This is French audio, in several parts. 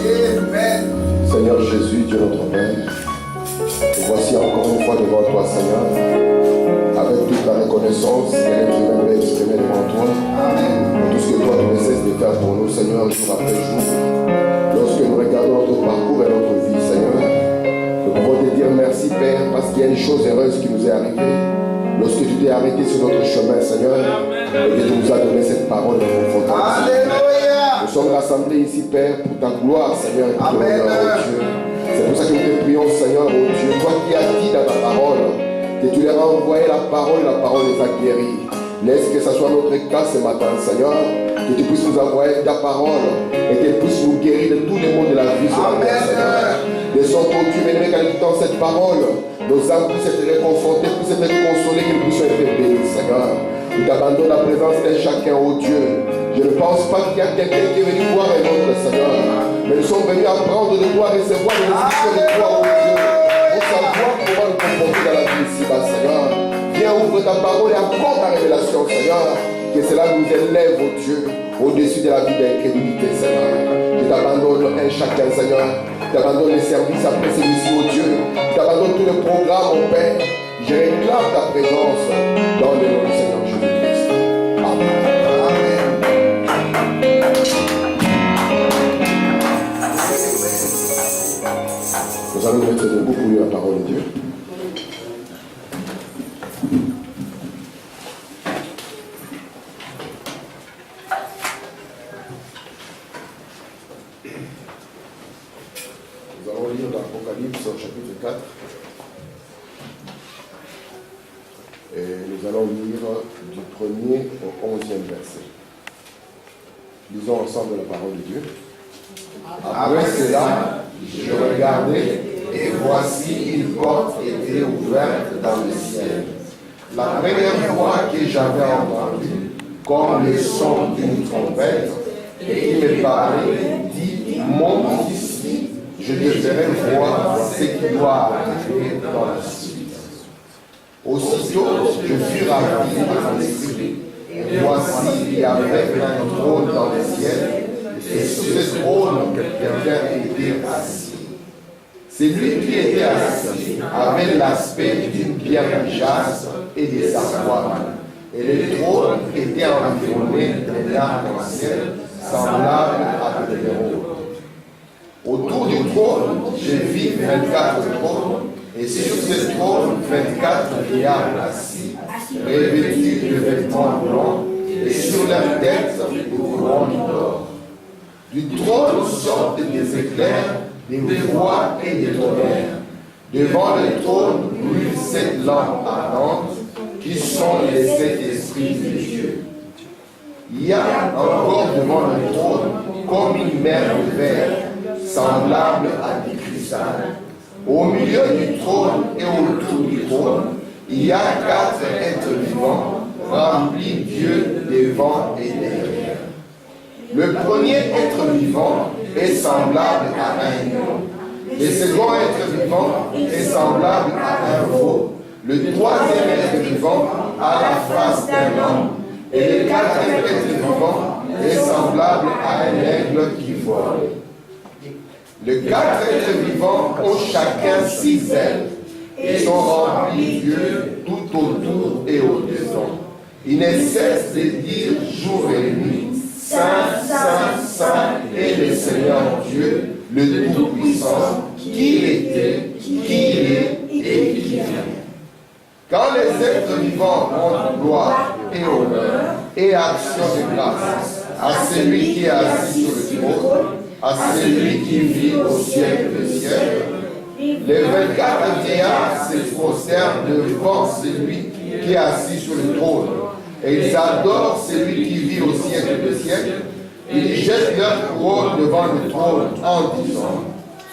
Amen. Seigneur Jésus, Dieu notre Père, nous voici encore une fois devant toi, Seigneur, avec toute la reconnaissance que l'être humain veut exprimer devant toi. Pour tout ce que toi tu ne cesses de faire pour nous, Seigneur, jour après jour. Lorsque nous regardons notre parcours et notre vie, Seigneur, nous pouvons te dire merci, Père, parce qu'il y a une chose heureuse qui nous est arrivée. Lorsque tu t'es arrêté sur notre chemin, Seigneur, et que tu nous as donné cette parole de confortance. Alléluia. Nous sommes rassemblés ici, Père, pour ta gloire, Seigneur, et pour ton honneur, oh Dieu. C'est pour ça que nous te prions, Seigneur, oh Dieu, toi qui as dit dans ta parole, que tu leur as envoyé la parole les a guéris. Laisse que ce soit notre cas ce matin, Seigneur, que tu puisses nous envoyer ta parole et qu'elle puisse nous guérir de tous les maux de la vie sur la terre, Seigneur. Laissons ton Dieu, béni, qu'en écoutant cette parole, nos âmes puissent être réconfortées, puissent être consolées, qu'elles puissent être bénies, Seigneur. Nous t'abandonnons la présence de chacun, oh Dieu. Je ne pense pas qu'il y a quelqu'un qui est venu voir un autre, Seigneur. Mais nous sommes venus apprendre de toi, recevoir les instructions de toi, oh Dieu. Pour savoir comment nous comporter dans la vie ici-bas, Seigneur. Viens, ouvre ta parole et apporte ta révélation, Seigneur. Que cela nous élève, oh Dieu, au-dessus de la vie d'incrédulité, Seigneur. Je t'abandonne un chacun, Seigneur. Je t'abandonne les services après celui-ci, oh Dieu. Je t'abandonne tout le programme, mon Père. Je réclame ta présence dans le nom du Seigneur Jésus-Christ. Amen. Nous allons nous mettre debout pour lire la parole de Dieu. Nous allons lire l'Apocalypse au chapitre 4. Et nous allons lire du 1er au 11e verset. Lisons ensemble la parole de Dieu. Après cela, je regardais, et voici une porte était ouverte dans le ciel. La première fois que j'avais entendu, comme le son d'une trompette, et il me parlait, dit, monte ici, je te ferai voir ce qui doit arriver dans la suite. Aussitôt, je fus ravi dans l'esprit. Et voici, il y avait un trône dans le ciel, et sur ce trône, quelqu'un était assis. Celui qui était assis avait l'aspect d'une pierre de jaspe et des avoines. Et le trône était environné d'un arc-en-ciel semblable à de l'émeraude. Autour du trône, je vis 24 trônes, et sur ce trône, 24 vieillards assis, revêtus de vêtements blancs, et sur leur tête, des couronnes d'or. Du trône sortent des éclairs, des voix et des tonnerres. Devant le trône brûlent 7 lampes ardentes, qui sont les 7 esprits de Dieu. Il y a encore devant le trône comme une mer de verre, semblable à du cristal. Au milieu du trône et autour du trône, il y a 4 êtres vivants, remplis Dieu devant et derrière. Le premier être vivant est semblable à un lion. Le second être vivant est semblable à un veau. Le troisième être vivant a la face d'un homme. Et le quatrième être vivant est semblable à un aigle qui vole. Les 4 êtres vivants ont chacun 6 ailes et sont remplis Dieu tout autour et au-dedans. Ils ne cessent de dire jour et nuit, Saint, Saint, Saint est le Seigneur Dieu, le Tout-Puissant, qui était, qui est et qui vient. Quand les êtres vivants rendent gloire et honneur et action de grâce à celui qui est assis sur le trône, à celui qui vit au siècle des siècles, les 24 vieillards se prosternent devant celui qui est assis sur le trône. Et ils adorent celui qui vit au siècle des siècles. Ils jettent leur couronne devant le trône en disant,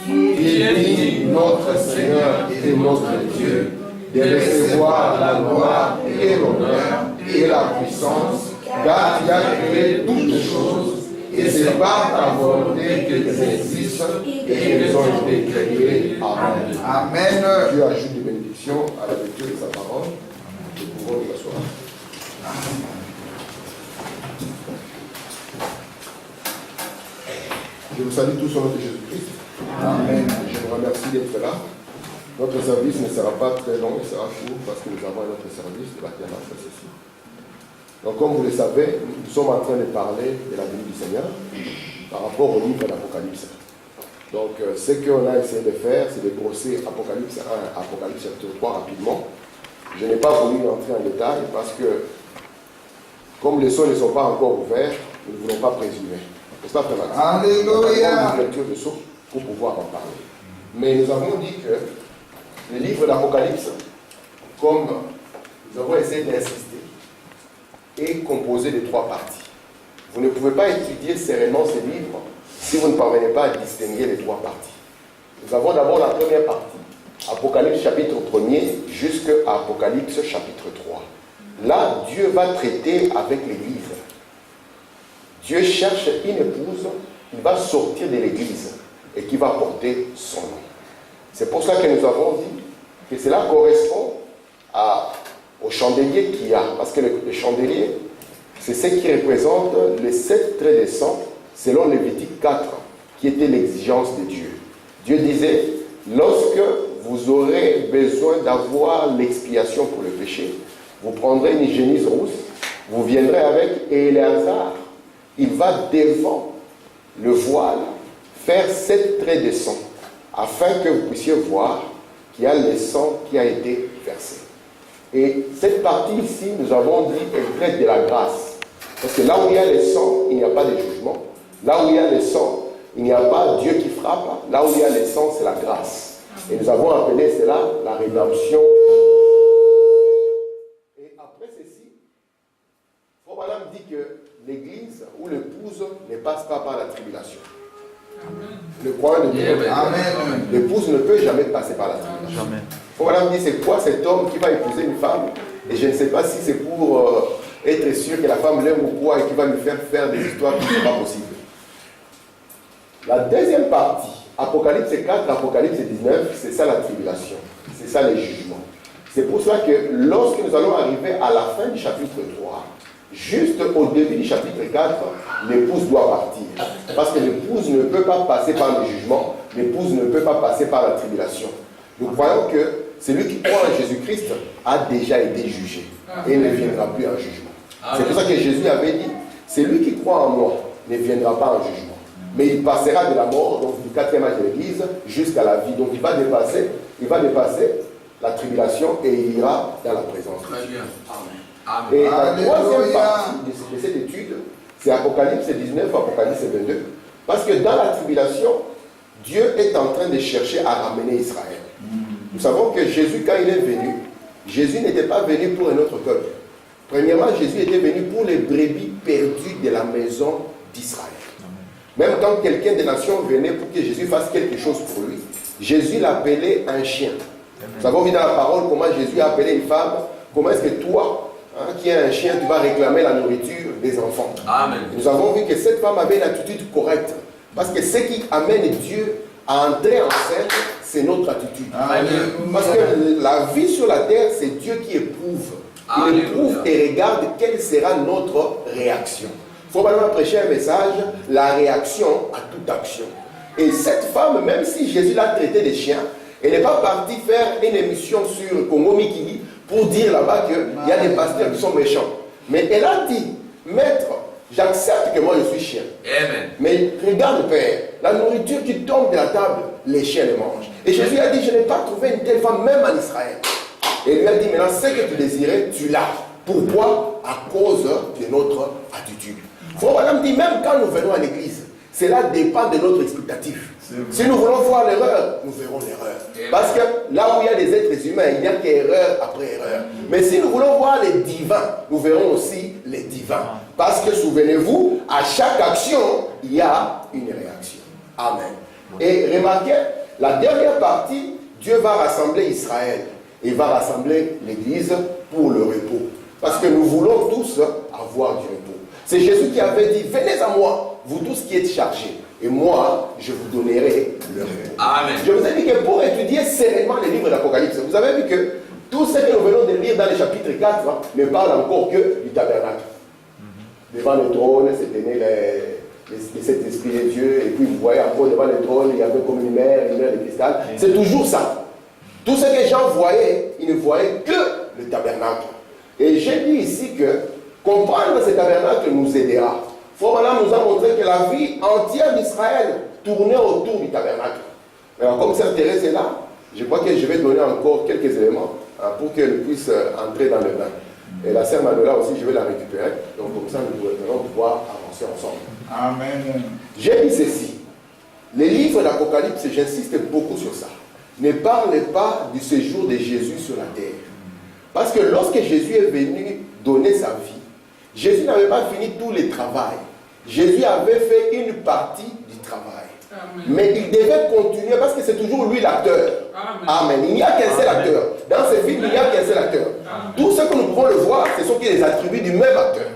qui est digne notre Seigneur et notre Dieu, de recevoir la gloire et l'honneur et la puissance, car tu as créé toutes choses, et c'est par ta volonté qu'elles existent et qu'elles ont été créées. Amen. Amen. Dieu ajoute des bénédictions à la lecture de sa parole. Nous pouvons nous asseoir. Je vous salue tous au nom de Jésus-Christ. Amen. Je vous remercie d'être là. Notre service ne sera pas très long, il sera court parce que nous avons un autre service de l'acclamation, c'est ceci. Donc comme vous le savez, nous sommes en train de parler de la venue du Seigneur par rapport au livre d'Apocalypse. Donc ce qu'on a essayé de faire, c'est de brosser Apocalypse 1, Apocalypse chapitre 3 rapidement. Je n'ai pas voulu entrer en détail parce que comme les sceaux ne sont pas encore ouverts, nous ne voulons pas présumer. C'est pas vraiment. Alléluia. Une lecture de sceaux pour pouvoir en parler. Mais nous avons dit que le livre d'Apocalypse, comme nous avons essayé d'insister, est composé de 3 parties. Vous ne pouvez pas étudier sereinement ce livre si vous ne parvenez pas à distinguer les 3 parties. Nous avons d'abord la première partie, Apocalypse chapitre 1er jusqu'à Apocalypse chapitre 3. Là, Dieu va traiter avec l'Église. Dieu cherche une épouse, il va sortir de l'Église et qui va porter son nom. C'est pour ça que nous avons dit que cela correspond au chandelier qu'il y a. Parce que le chandelier, c'est ce qui représente les 7 traits de sang, selon Lévitique 4, qui était l'exigence de Dieu. Dieu disait, lorsque vous aurez besoin d'avoir l'expiation pour le péché, vous prendrez une génisse rousse, vous viendrez avec Éléazar. Il va devant le voile faire 7 traits de sang, afin que vous puissiez voir qu'il y a le sang qui a été versé. Et cette partie ici, nous avons dit, elle traite de la grâce. Parce que là où il y a le sang, il n'y a pas de jugement. Là où il y a le sang, il n'y a pas Dieu qui frappe. Là où il y a le sang, c'est la grâce. Et nous avons appelé cela la rédemption. Et après ceci, Frère Branham dit que l'église ou l'épouse ne passe pas par la tribulation. Le croyant de Dieu. Amen. L'épouse ne peut jamais passer par la tribulation. Jamais. Faut Madame dit c'est quoi cet homme qui va épouser une femme et je ne sais pas si c'est pour être sûr que la femme l'aime ou quoi et qui va lui faire des histoires qui ne sont pas possibles. La deuxième partie, Apocalypse 4, Apocalypse 19, c'est ça la tribulation, c'est ça les jugements. C'est pour cela que lorsque nous allons arriver à la fin du chapitre 3, juste au début du chapitre 4, l'épouse doit partir. Parce que l'épouse ne peut pas passer par le jugement, l'épouse ne peut pas passer par la tribulation. Nous croyons que celui qui croit en Jésus-Christ a déjà été jugé et ne viendra plus en jugement. C'est pour ça que Jésus avait dit, celui qui croit en moi ne viendra pas en jugement, mais il passera de la mort, donc du 4e âge de l'Église, jusqu'à la vie. Donc il va dépasser la tribulation et il ira dans la présence de Dieu. Amen. Et la troisième partie de cette étude, c'est Apocalypse 19, Apocalypse 22. Parce que dans la tribulation, Dieu est en train de chercher à ramener Israël. Nous savons que Jésus, quand il est venu, Jésus n'était pas venu pour un autre peuple. Premièrement, Jésus était venu pour les brebis perdues de la maison d'Israël. Même quand quelqu'un des nations venait pour que Jésus fasse quelque chose pour lui, Jésus l'appelait un chien. Nous avons vu dans la parole comment Jésus a appelé une femme. Comment est-ce que toi, qui es un chien, tu vas réclamer la nourriture des enfants? Amen. Nous avons vu que cette femme avait une attitude correcte. Parce que ce qui amène Dieu à entrer en scène, c'est notre attitude. Amen. Parce que la vie sur la terre, c'est Dieu qui éprouve. Il éprouve et regarde quelle sera notre réaction. Il faut vraiment prêcher un message, la réaction à toute action. Et cette femme, même si Jésus l'a traitée de chien, elle n'est pas partie faire une émission sur Congo Mikili pour dire là-bas qu'il y a des pasteurs qui sont méchants. Mais elle a dit, maître, j'accepte que moi je suis chien. Amen. Mais regarde, Père, la nourriture qui tombe de la table, les chiens les mangent. Et Jésus a dit, je n'ai pas trouvé une telle femme même en Israël. Et il lui a dit, maintenant, ce que tu désirais, tu l'as. Pourquoi? À cause de notre attitude. Frère Branham dit, même quand nous venons à l'église, cela dépend de notre expectative. Si nous voulons voir l'erreur, nous verrons l'erreur. Parce que là où il y a des êtres humains, il n'y a qu'erreur après erreur. Mais si nous voulons voir les divins, nous verrons aussi les divins. Parce que souvenez-vous, à chaque action, il y a une réaction. Amen. Et remarquez, la dernière partie, Dieu va rassembler Israël. Il va rassembler l'Église pour le repos. Parce que nous voulons tous avoir du repos. C'est Jésus qui avait dit, venez à moi, vous tous qui êtes chargés. Et moi, je vous donnerai le repos. Amen. Je vous ai dit que pour étudier sereinement les livres d'Apocalypse, vous avez vu que tout ce que nous venons de lire dans le chapitre 4 ne parle encore que du tabernacle. Devant le trône, se tenaient de cet esprit de Dieu, et puis vous voyez encore devant le trône, il y avait comme une mer de cristal. C'est toujours ça. Tout ce que les gens voyaient, ils ne voyaient que le tabernacle. Et j'ai dit ici que comprendre ce tabernacle nous aidera. Frère Branham nous a montré que la vie entière d'Israël tournait autour du tabernacle. Alors comme Sœur Thérèse est là, je crois que je vais donner encore quelques éléments pour qu'elle puisse entrer dans le bain. Et la Sœur Manuela aussi, je vais la récupérer. Donc comme ça, nous allons pouvoir avancer ensemble. Amen. J'ai dit ceci. Les livres d'Apocalypse, j'insiste beaucoup sur ça, ne parlent pas du séjour de Jésus sur la terre. Parce que lorsque Jésus est venu donner sa vie, Jésus n'avait pas fini tout le travail. Jésus avait fait une partie du travail. Amen. Mais il devait continuer parce que c'est toujours lui l'acteur. Amen. Il n'y a qu'un seul acteur. Dans ce film, il n'y a qu'un seul acteur. Tout ce que nous pouvons le voir, ce sont les attributs du même acteur.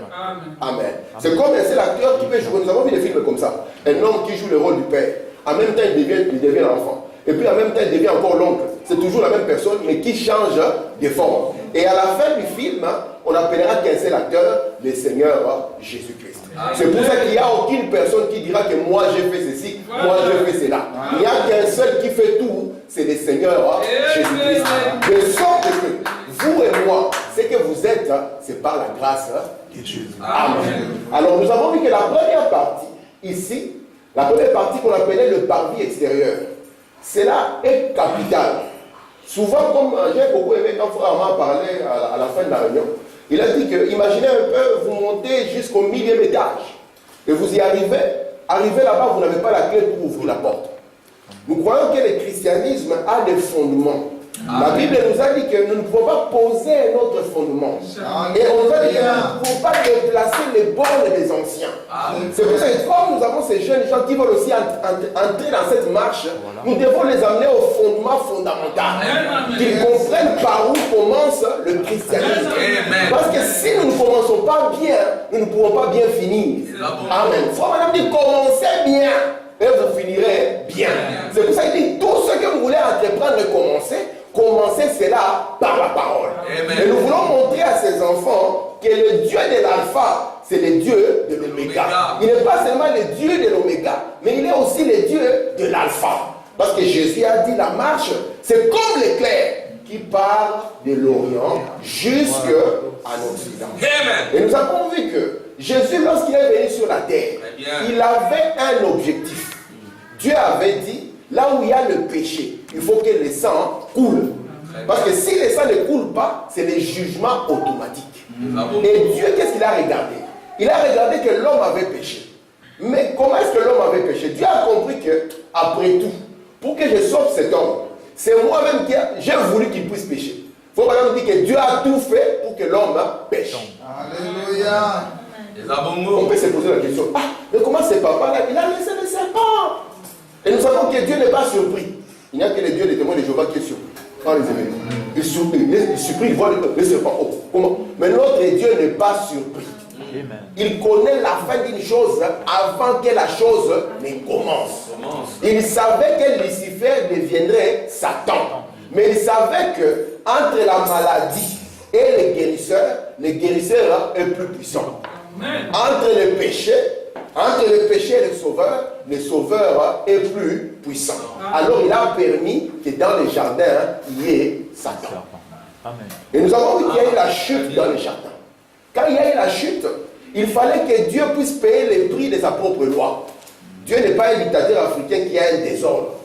Amen. C'est comme un seul acteur qui peut jouer. Nous avons vu des films comme ça. Un homme qui joue le rôle du père. En même temps, il devient l'enfant. Et puis en même temps, il devient encore l'oncle. C'est toujours la même personne, mais qui change de forme. Et à la fin du film, on appellera qu'un seul acteur, le Seigneur Jésus-Christ. C'est pour ça qu'il n'y a aucune personne qui dira que moi j'ai fait ceci, moi j'ai fait cela. Il n'y a qu'un seul qui fait tout, c'est le Seigneur Jésus-Christ. De sorte que vous et moi, ce que vous êtes, c'est par la grâce de Dieu. Amen. Alors nous avons vu que la première partie, ici, la première partie qu'on appelait le parvis extérieur, cela est capital. Souvent, comme j'ai beaucoup aimé quand Frère Armand parlait à la fin de la réunion, il a dit que, imaginez un peu, vous montez jusqu'au 1000e étage et vous y arrivez là-bas, vous n'avez pas la clé pour ouvrir la porte. Nous croyons que le christianisme a des fondements. La Bible nous a dit que nous ne pouvons pas poser notre fondement. Et on nous a dit que nous ne pouvons pas déplacer les bornes des anciens. C'est pour ça que comme nous avons ces jeunes gens qui veulent aussi entrer dans cette marche, nous devons les amener au fondement fondamental. Qu'ils comprennent par où commence le christianisme. Parce que si nous ne commençons pas bien, nous ne pourrons pas bien finir. Amen. Frère Madame dit commencez bien et vous finirez bien. C'est pour ça qu'il dit tout ce que vous voulez entreprendre et commencez cela par la parole. Amen. Et nous voulons montrer à ces enfants que le Dieu de l'alpha, c'est le Dieu de l'oméga. Il n'est pas seulement le Dieu de l'oméga, mais il est aussi le Dieu de l'alpha. Parce que Jésus a dit la marche, c'est comme l'éclair qui part de l'Orient jusqu'à l'Occident. Et nous avons vu que Jésus, lorsqu'il est venu sur la terre, il avait un objectif. Dieu avait dit, là où il y a le péché, il faut que le sang coule. Parce que si le sang ne coule pas, c'est le jugement automatique. Et Dieu, qu'est-ce qu'il a regardé? Il a regardé que l'homme avait péché. Mais comment est-ce que l'homme avait péché? Dieu a compris que, après tout, pour que je sauve cet homme, c'est moi-même qui j'ai voulu qu'il puisse pécher. Il faut vraiment dire que Dieu a tout fait pour que l'homme pêche. Alléluia. On peut se poser la question, mais comment ce papa-là, il a laissé le serpent? Et nous savons que Dieu n'est pas surpris. Il n'y a que le Dieu des témoins de Jéhovah qui est surpris. Quand les événements, il est surpris, il voit le serpent. Oh, comment? Mais notre Dieu n'est pas surpris. Il connaît la fin d'une chose avant que la chose ne commence. Il savait que Lucifer deviendrait Satan. Mais il savait que entre la maladie et le guérisseur est plus puissant. Entre le péché et le sauveur est plus puissant. Alors il a permis que dans les jardins, il y ait Satan. Et nous avons vu qu'il y a eu la chute dans les jardins. Quand il y a eu la chute, il fallait que Dieu puisse payer les prix de sa propre loi. Dieu n'est pas un dictateur africain qui a un désordre.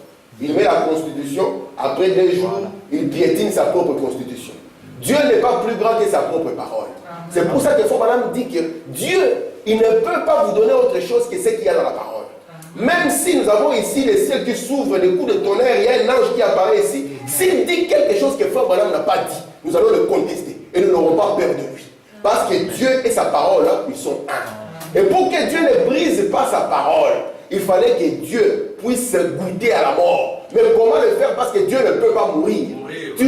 Il met la constitution, après 2 jours, il piétine sa propre constitution. Dieu n'est pas plus grand que sa propre parole. C'est pour ça que Frère Branham dit que Dieu, il ne peut pas vous donner autre chose que ce qu'il y a dans la parole. Même si nous avons ici les ciels qui s'ouvrent, des coups de tonnerre, il y a un ange qui apparaît ici. S'il dit quelque chose que Frère Branham n'a pas dit, nous allons le contester et nous n'aurons pas peur de lui. Parce que Dieu et sa parole, ils sont un. Et pour que Dieu ne brise pas sa parole, il fallait que Dieu puisse goûter à la mort. Mais comment le faire? Parce que Dieu ne peut pas mourir. Il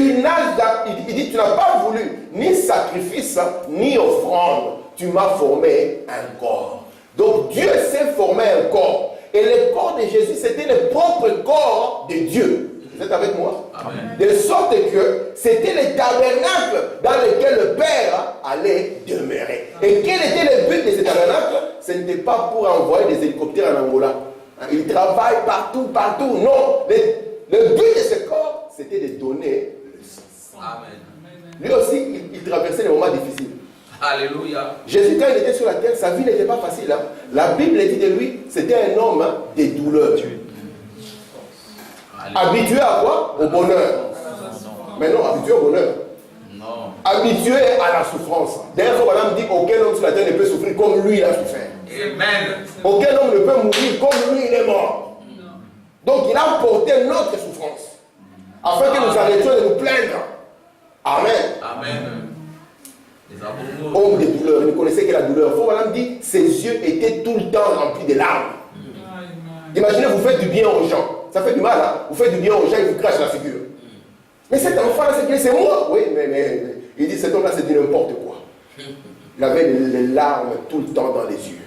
dit, tu n'as pas voulu ni sacrifice, ni offrande. Tu m'as formé un corps. Donc Dieu s'est formé un corps. Et le corps de Jésus, c'était le propre corps de Dieu. Vous êtes avec moi? Amen. De sorte que c'était le tabernacle dans lequel le Père allait demeurer. Et quel était le but de ce tabernacle? Ce n'était pas pour envoyer des hélicoptères en Angola. Il travaille partout, partout. Non. Le but de ce corps, c'était de donner le sens. Amen. Lui aussi, il traversait des moments difficiles. Alléluia. Jésus, quand il était sur la terre, sa vie n'était pas facile. Hein. La Bible dit de lui, c'était un homme des douleurs. Habitué à quoi? Au bonheur. Mais non, habitué au bonheur. Non. Habitué à la souffrance. D'ailleurs, Madame dit aucun homme sur la terre ne peut souffrir comme lui il a souffert. Amen. Aucun homme ne peut mourir comme lui il est mort. Donc il a porté notre souffrance. Afin que nous arrêtions de nous plaindre. Amen. Amen. Les amoureux. Homme de douleur, il ne connaissait que la douleur. Il faut Madame dit, ses yeux étaient tout le temps remplis de larmes. Imaginez, vous faites du bien aux gens. Ça fait du mal, hein? Vous faites du bien aux gens, ils vous crachent la figure. Mais cet enfant-là, c'est moi. Oui, mais il dit, cet homme-là, c'est du n'importe quoi. Il avait les larmes tout le temps dans les yeux.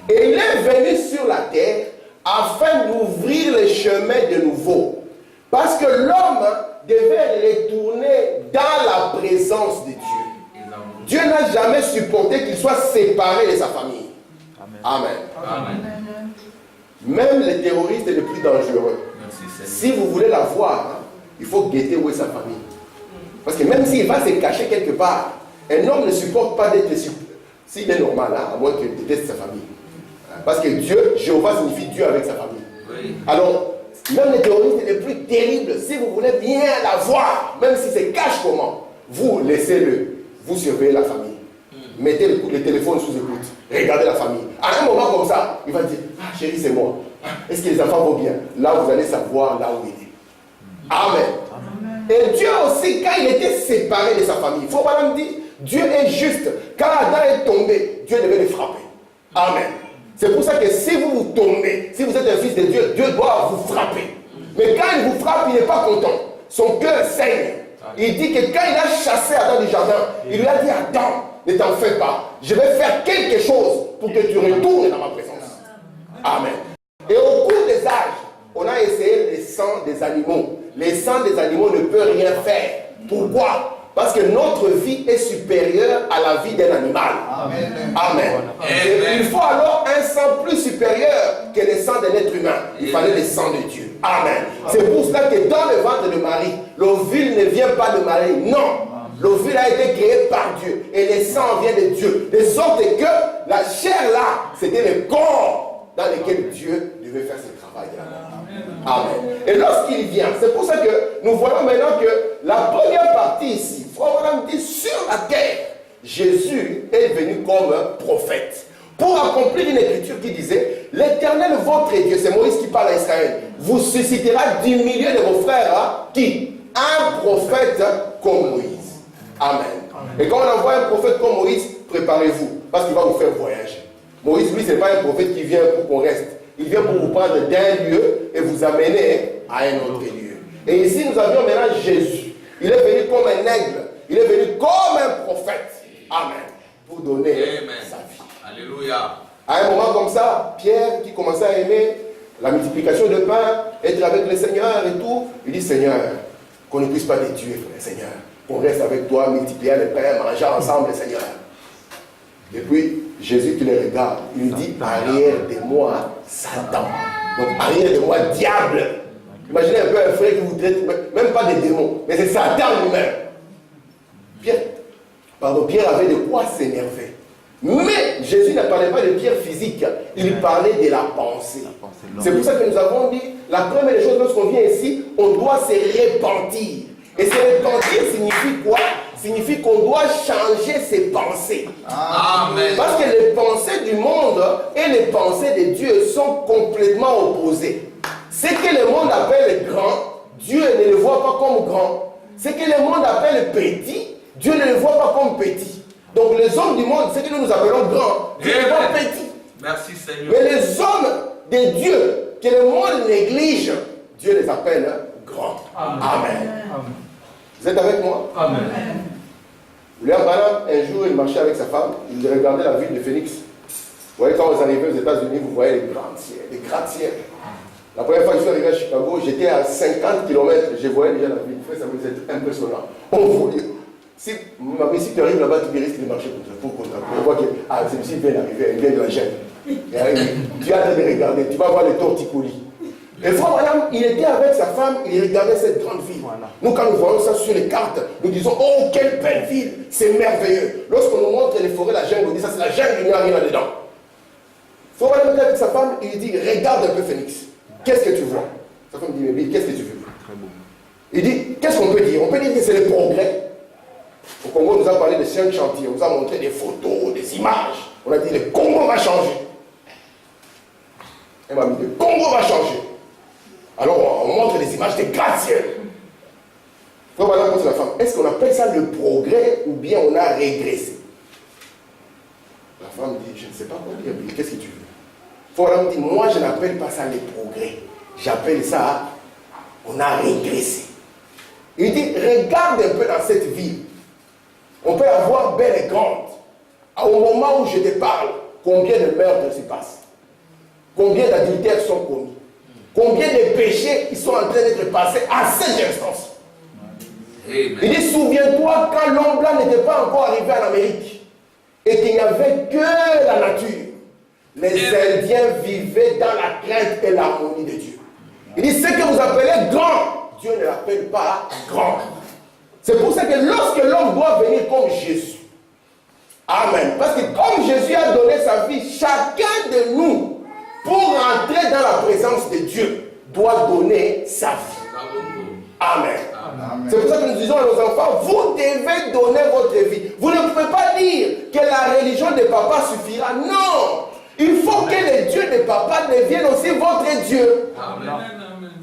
Et il est venu sur la terre afin d'ouvrir les chemins de nouveau. Parce que l'homme devait retourner dans la présence de Dieu. Dieu n'a jamais supporté qu'il soit séparé de sa famille. Amen. Amen. Même les terroristes les plus dangereux. Merci, Si vous voulez la voir, hein, il faut guetter où est sa famille. Parce que même s'il va se cacher quelque part, un homme ne supporte pas d'être s'il est normal, hein, à moins qu'il déteste sa famille. Parce que Dieu, Jéhovah signifie Dieu avec sa famille. Oui. Alors, même les terroristes les plus terribles, si vous voulez bien la voir, même si c'est cache comment, vous laissez-le, vous surveillez la famille. Mettez le téléphone sous écoute, regardez la famille. À un moment comme ça, il va dire, ah chérie, c'est moi. Est-ce que les enfants vont bien? Là, vous allez savoir là où il est. Amen. Et Dieu aussi, quand il était séparé de sa famille, il faut pas me dire, Dieu est juste. Quand Adam est tombé, Dieu devait le frapper. Amen. C'est pour ça que si vous tombez, si vous êtes un fils de Dieu, Dieu doit vous frapper. Mais quand il vous frappe, il n'est pas content. Son cœur saigne. Il dit que quand il a chassé Adam du jardin, il lui a dit, Adam, ne t'en fais pas. Je vais faire quelque chose pour que tu retournes dans ma présence. Amen. Et au cours des âges, on a essayé les sangs des animaux. Les sangs des animaux ne peuvent rien faire. Pourquoi? Parce que notre vie est supérieure à la vie d'un animal. Amen. Amen. Et il faut alors un sang plus supérieur que le sang d'un être humain. Il fallait le sang de Dieu. Amen. C'est pour cela que dans le ventre de Marie, l'ovule ne vient pas de Marie. Non. L'ovule a été créé par Dieu. Et le sang vient de Dieu. De sorte que la chair là, c'était le corps dans lequel Dieu devait faire ce travail de la mort. Amen. Et lorsqu'il vient, c'est pour ça que nous voyons maintenant que la première partie ici, il faut vraiment dire sur la terre, Jésus est venu comme prophète pour accomplir une écriture qui disait, l'Éternel votre Dieu, c'est Moïse qui parle à Israël, vous suscitera du milieu de vos frères, hein, qui? Un prophète comme Moïse. Amen. Et quand on envoie un prophète comme Moïse, préparez-vous, parce qu'il va vous faire voyager. Moïse, lui, ce n'est pas un prophète qui vient pour qu'on reste. Il vient pour vous prendre d'un lieu et vous amener à un autre lieu. Et ici, nous avions maintenant Jésus. Il est venu comme un aigle. Il est venu comme un prophète. Amen. Pour donner sa vie. Alléluia. À un moment comme ça, Pierre, qui commençait à aimer la multiplication de pain, être avec le Seigneur et tout, il dit, Seigneur, qu'on ne puisse pas te tuer, frère, Seigneur. Qu'on reste avec toi, multiplier le pain, manger ensemble, Seigneur. Et puis, Jésus qui le regarde, il lui dit, arrière de moi, Satan. Donc, arrière de moi, diable. Imaginez un peu un frère qui vous traite, même pas des démons, mais c'est Satan lui-même. Pierre avait de quoi s'énerver. Mais Jésus ne parlait pas de pierre physique, il parlait de la pensée. C'est pour ça que nous avons dit, la première chose, lorsqu'on vient ici, on doit se repentir. Et se repentir signifie quoi? Signifie qu'on doit changer ses pensées. Amen. Parce que les pensées du monde et les pensées de Dieu sont complètement opposées. Ce que le monde appelle grand, Dieu ne le voit pas comme grand. Ce que le monde appelle petit, Dieu ne le voit pas comme petit. Donc les hommes du monde, ce que nous appelons grand, Dieu le voit petit. Merci Seigneur. Mais les hommes de Dieu, que le monde néglige, Dieu les appelle grands. Amen. Vous êtes avec moi? Amen. William Branham, un jour, il marchait avec sa femme, il regardait la ville de Phoenix. Vous voyez, quand vous arrivez aux États-Unis, vous voyez les gratte-ciels. La première fois que je suis arrivé à Chicago, j'étais à 50 km, je voyais déjà la ville. Ça me faisait impressionnant. On voulait. Si tu arrives là-bas, tu risques de marcher contre. On voit que celui-ci vient d'arriver, il vient de la gêne. Tu as de regarder, tu vas voir les torticolis. Et frère madame, il était avec sa femme, il regardait cette grande ville. Voilà. Nous, quand nous voyons ça sur les cartes, nous disons, oh, quelle belle ville, c'est merveilleux. Lorsqu'on nous montre les forêts, la jungle, on dit, ça c'est la jungle, il n'y a rien là-dedans. Frère madame était avec sa femme, il dit, regarde un peu Phoenix. Qu'est-ce que tu vois? Sa femme dit, mais Bill, qu'est-ce que tu veux? Il dit, qu'est-ce qu'on peut dire? On peut dire que c'est le progrès. Au Congo, on nous a parlé de 5 chantiers, on nous a montré des photos, des images. On a dit, le Congo va changer. Elle m'a dit, le Congo va changer. Alors, on montre des images des gratte-ciel. Donc, voilà, pour la femme, est-ce qu'on appelle ça le progrès ou bien on a régressé? La femme dit, je ne sais pas quoi dire, mais qu'est-ce que tu veux? Voilà, me dit, moi, je n'appelle pas ça le progrès. J'appelle ça, on a régressé. Il dit, regarde un peu dans cette ville. On peut avoir belle et grande. Au moment où je te parle, combien de meurtres se passent? Combien d'adultères sont commis? Combien de péchés ils sont en train d'être passés à cette instance? Il dit, souviens-toi quand l'homme blanc n'était pas encore arrivé en Amérique et qu'il n'y avait que la nature. Les Indiens vivaient dans la crainte et l'harmonie de Dieu. Il dit, ce que vous appelez grand, Dieu ne l'appelle pas grand. C'est pour ça que lorsque l'homme doit venir comme Jésus, amen, parce que comme Jésus a donné sa vie, chacun de nous, pour entrer dans la présence de Dieu, doit donner sa vie. Amen. Amen. C'est pour ça que nous disons à nos enfants, vous devez donner votre vie. Vous ne pouvez pas dire que la religion de papa suffira. Non. Il faut que le Dieu de papa devienne aussi votre Dieu. Amen.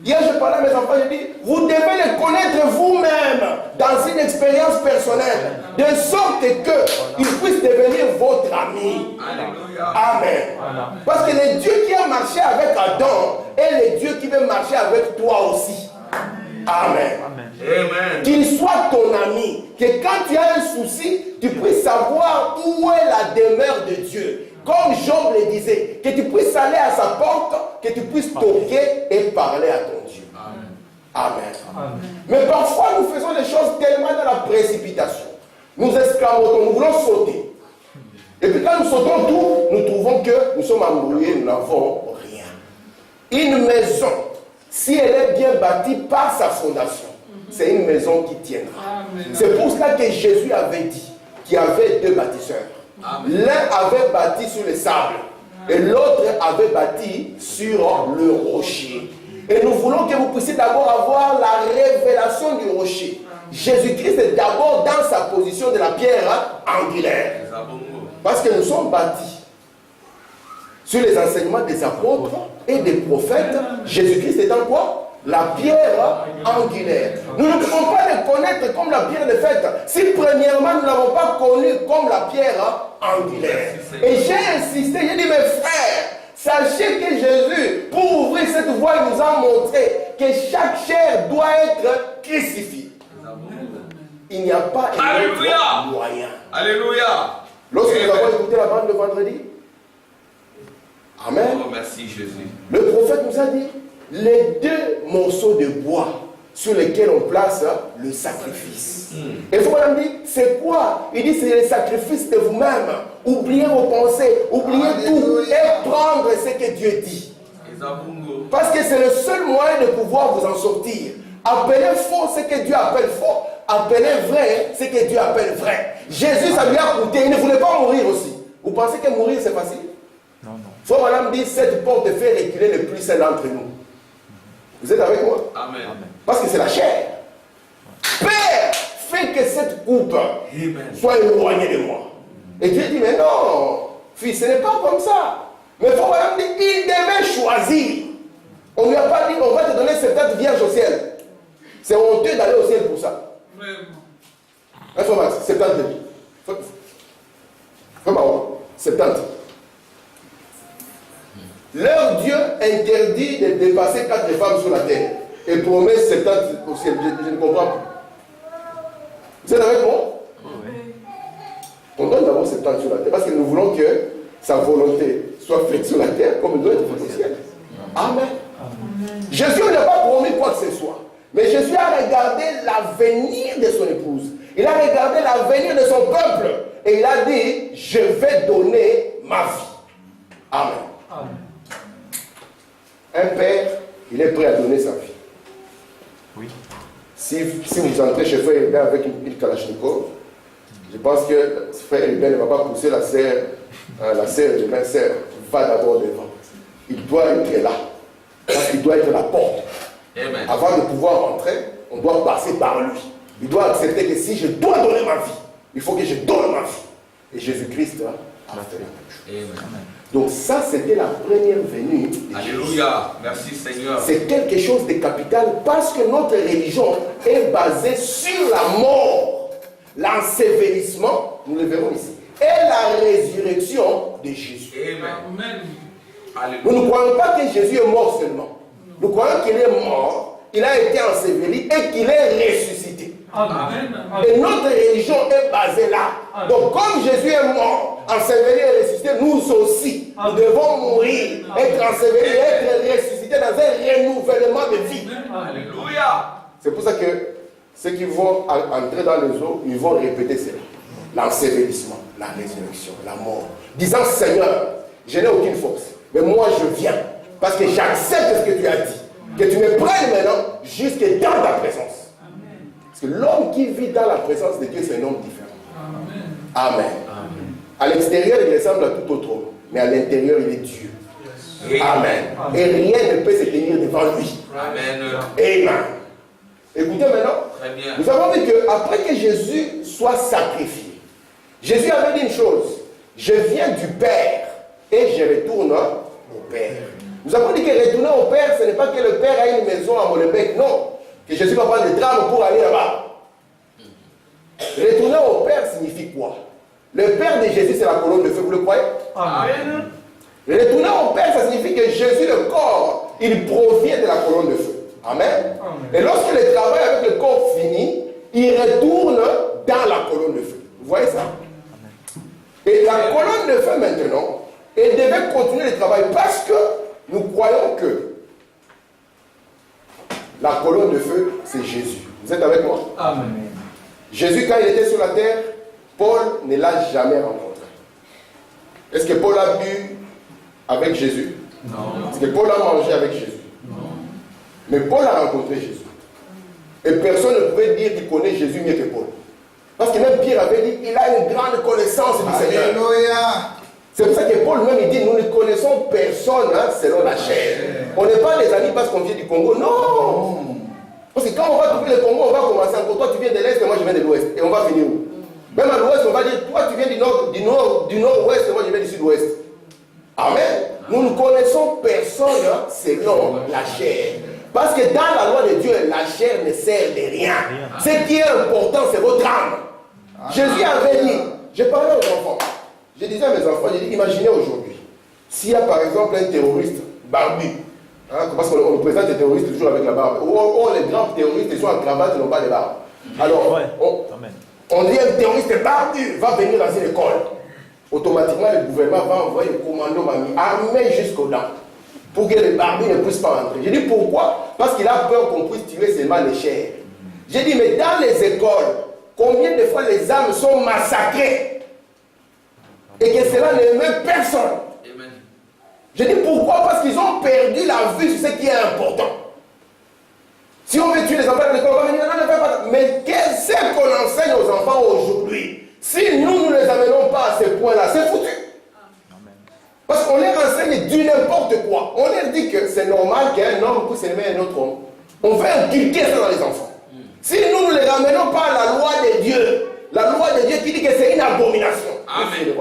Hier, je parlais à mes enfants, je dis, vous devez le connaître vous-même dans une expérience personnelle, de sorte qu'il puisse devenir votre ami. Amen. Parce que le Dieu qui a marché avec Adam est le Dieu qui veut marcher avec toi aussi. Amen. Amen. Qu'il soit ton ami, que quand tu as un souci, tu puisses savoir où est la demeure de Dieu. Comme Job le disait, que tu puisses aller à sa porte, que tu puisses toquer et parler à ton Dieu. Amen. Amen. Amen. Mais parfois, nous faisons les choses tellement dans la précipitation. Nous escamotons, nous voulons sauter. Et puis quand nous sautons tout, nous trouvons que nous sommes embrouillés, nous n'avons rien. Une maison, si elle est bien bâtie par sa fondation, c'est une maison qui tiendra. C'est pour cela que Jésus avait dit qu'il y avait 2 bâtisseurs. L'un avait bâti sur le sable et l'autre avait bâti sur le rocher. Et nous voulons que vous puissiez d'abord avoir la révélation du rocher. Jésus-Christ est d'abord dans sa position de la pierre angulaire. Parce que nous sommes bâtis sur les enseignements des apôtres et des prophètes. Jésus-Christ est dans quoi? La pierre angulaire. Nous ne pouvons pas le connaître comme la pierre de fête si premièrement nous ne l'avons pas connu comme la pierre angulaire. Et j'ai insisté, j'ai dit mes frères, sachez que Jésus, pour ouvrir cette voie, il nous a montré que chaque chair doit être crucifiée. Il n'y a pas un autre moyen. Alléluia. Lorsque nous avons écouté la bande de vendredi, amen. Oh, merci Jésus. Le prophète nous a dit, les 2 morceaux de bois sur lesquels on place le sacrifice. Et il faut me dire, c'est quoi? Il dit, c'est le sacrifice de vous-même. Oubliez vos pensées, oubliez tout et prendre ce que Dieu dit. Parce que c'est le seul moyen de pouvoir vous en sortir. Appelez faux ce que Dieu appelle faux. Appelez vrai ce que Dieu appelle vrai. Jésus, ça lui a coûté. Il ne voulait pas mourir aussi. Vous pensez que mourir, c'est facile? Non, non. Faut madame dire, cette porte fait reculer le plus seul d'entre nous. Vous êtes avec moi? Amen. Parce que c'est la chair. Père, fais que cette coupe soit éloignée de moi. Et Dieu dit, mais non, fils, ce n'est pas comme ça. Mais il faut madame dire, il devait choisir. On ne lui a pas dit, on va te donner 70 vierges au ciel. C'est honteux d'aller au ciel pour ça. Il faut 70 vies. Faut 70. Leur Dieu interdit de dépasser 4 femmes sur la terre et promet 70 au ciel. Je ne comprends pas. Vous êtes avec moi? On donne d'abord 70 sur la terre parce que nous voulons que sa volonté soit faite sur la terre comme elle doit être faite au ciel. Amen. Jésus n'a pas promis quoi que ce soit. Mais Jésus a regardé l'avenir de son épouse. Il a regardé l'avenir de son peuple. Et il a dit, je vais donner ma vie. Amen. Amen. Un père, il est prêt à donner sa vie. Oui. Si vous entrez chez Frère Hébert avec une Kalachnikov, je pense que Frère Hébert ne va pas pousser la sœur de ma sœur, va d'abord devant. Il doit être là. Parce qu'il doit être la porte. Amen. Avant de pouvoir entrer, on doit passer par lui. Il doit accepter que si je dois donner ma vie, il faut que je donne ma vie. Et Jésus-Christ a fait la même chose. Amen. Donc ça, c'était la première venue. Alléluia. Merci Seigneur. C'est quelque chose de capital parce que notre religion est basée sur la mort, l'ensevelissement, nous le verrons ici, et la résurrection de Jésus. Amen. Nous Alléluia. ne croyons pas que Jésus est mort seulement. Nous croyons qu'il est mort, il a été enseveli et qu'il est ressuscité. Amen. Et notre religion est basée là. Donc comme Jésus est mort, enseveli et ressuscité, nous aussi, nous devons mourir, être ensevelis et être ressuscités dans un renouvellement de vie. Alléluia. C'est pour ça que ceux qui vont entrer dans les eaux, ils vont répéter cela. L'ensevelissement, la résurrection, la mort. Disant, Seigneur, je n'ai aucune force, mais moi je viens, parce que j'accepte ce que tu as dit. Que tu me prennes maintenant jusque dans ta présence. Parce que l'homme qui vit dans la présence de Dieu, c'est un homme différent. Amen. À l'extérieur, il ressemble à tout autre homme, mais à l'intérieur, il est Dieu. Amen. Et rien ne peut se tenir devant lui. Amen. Amen. Écoutez maintenant, Très bien. nous avons vu qu'après que Jésus soit sacrifié, Jésus avait dit une chose, je viens du Père et je retourne au Père. Nous avons dit que retourner au Père, ce n'est pas que le Père a une maison à Molenbeek, non. Que Jésus va prendre le tram pour aller là-bas. Retourner au Père signifie quoi? Le Père de Jésus, c'est la colonne de feu, vous le croyez? Amen. Retourner au Père, ça signifie que Jésus, le corps, il provient de la colonne de feu. Amen. Et lorsque le travail avec le corps finit, il retourne dans la colonne de feu. Vous voyez ça? Et la colonne de feu maintenant, elle devait continuer le travail parce que nous croyons que la colonne de feu, c'est Jésus. Vous êtes avec moi? Amen. Jésus, quand il était sur la terre, Paul ne l'a jamais rencontré. Est-ce que Paul a bu avec Jésus? Non. Est-ce que Paul a mangé avec Jésus? Mais Paul a rencontré Jésus. Et personne ne pouvait dire qu'il connaît Jésus mieux que Paul. Parce que même Pierre avait dit, il a une grande connaissance du Seigneur. Alléluia. C'est pour ça que Paul même il dit, nous ne connaissons personne selon la chair. On n'est pas des amis parce qu'on vient du Congo. Non. Parce que quand on va trouver le Congo, on va commencer encore. Toi tu viens de l'Est et moi je viens de l'Ouest. Et on va finir où? Même à l'Ouest, on va dire, toi tu viens du Nord-Ouest et moi je viens du Sud-Ouest. Amen. Nous ne connaissons personne selon la chair. Parce que dans la loi de Dieu, la chair ne sert de rien. Ce qui est important, c'est votre âme. Jésus avait dit, je parlais aux enfants, je disais à mes enfants, j'ai dit, imaginez aujourd'hui, s'il y a par exemple un terroriste barbu, parce qu'on nous présente les terroristes toujours avec la barbe, ou les grands terroristes, ils sont en cravate, ils n'ont pas de barbe. Alors, on dit un terroriste barbu va venir dans une école. Automatiquement, le gouvernement va envoyer le commando armé jusqu'aux dents pour que les barbus ne puissent pas entrer. J'ai dit pourquoi? Parce qu'il a peur qu'on puisse tuer seulement les chairs. J'ai dit, mais dans les écoles, combien de fois les âmes sont massacrées et que cela ne met personne? Amen. J'ai dit pourquoi? Parce qu'ils ont perdu la vue sur ce qui est important. Si on veut tuer les enfants de l'école, on va venir, non, ne fais pas. Mais qu'est-ce qu'on enseigne aux enfants aujourd'hui? Si nous ne les amenons pas à ce point-là, c'est foutu. Parce qu'on leur enseigne du n'importe quoi. On leur dit que c'est normal qu'un homme puisse aimer un autre homme. On veut inculquer ça dans les enfants. Si nous ne les ramenons pas à la loi de Dieu, la loi de Dieu qui dit que c'est une abomination. Amen.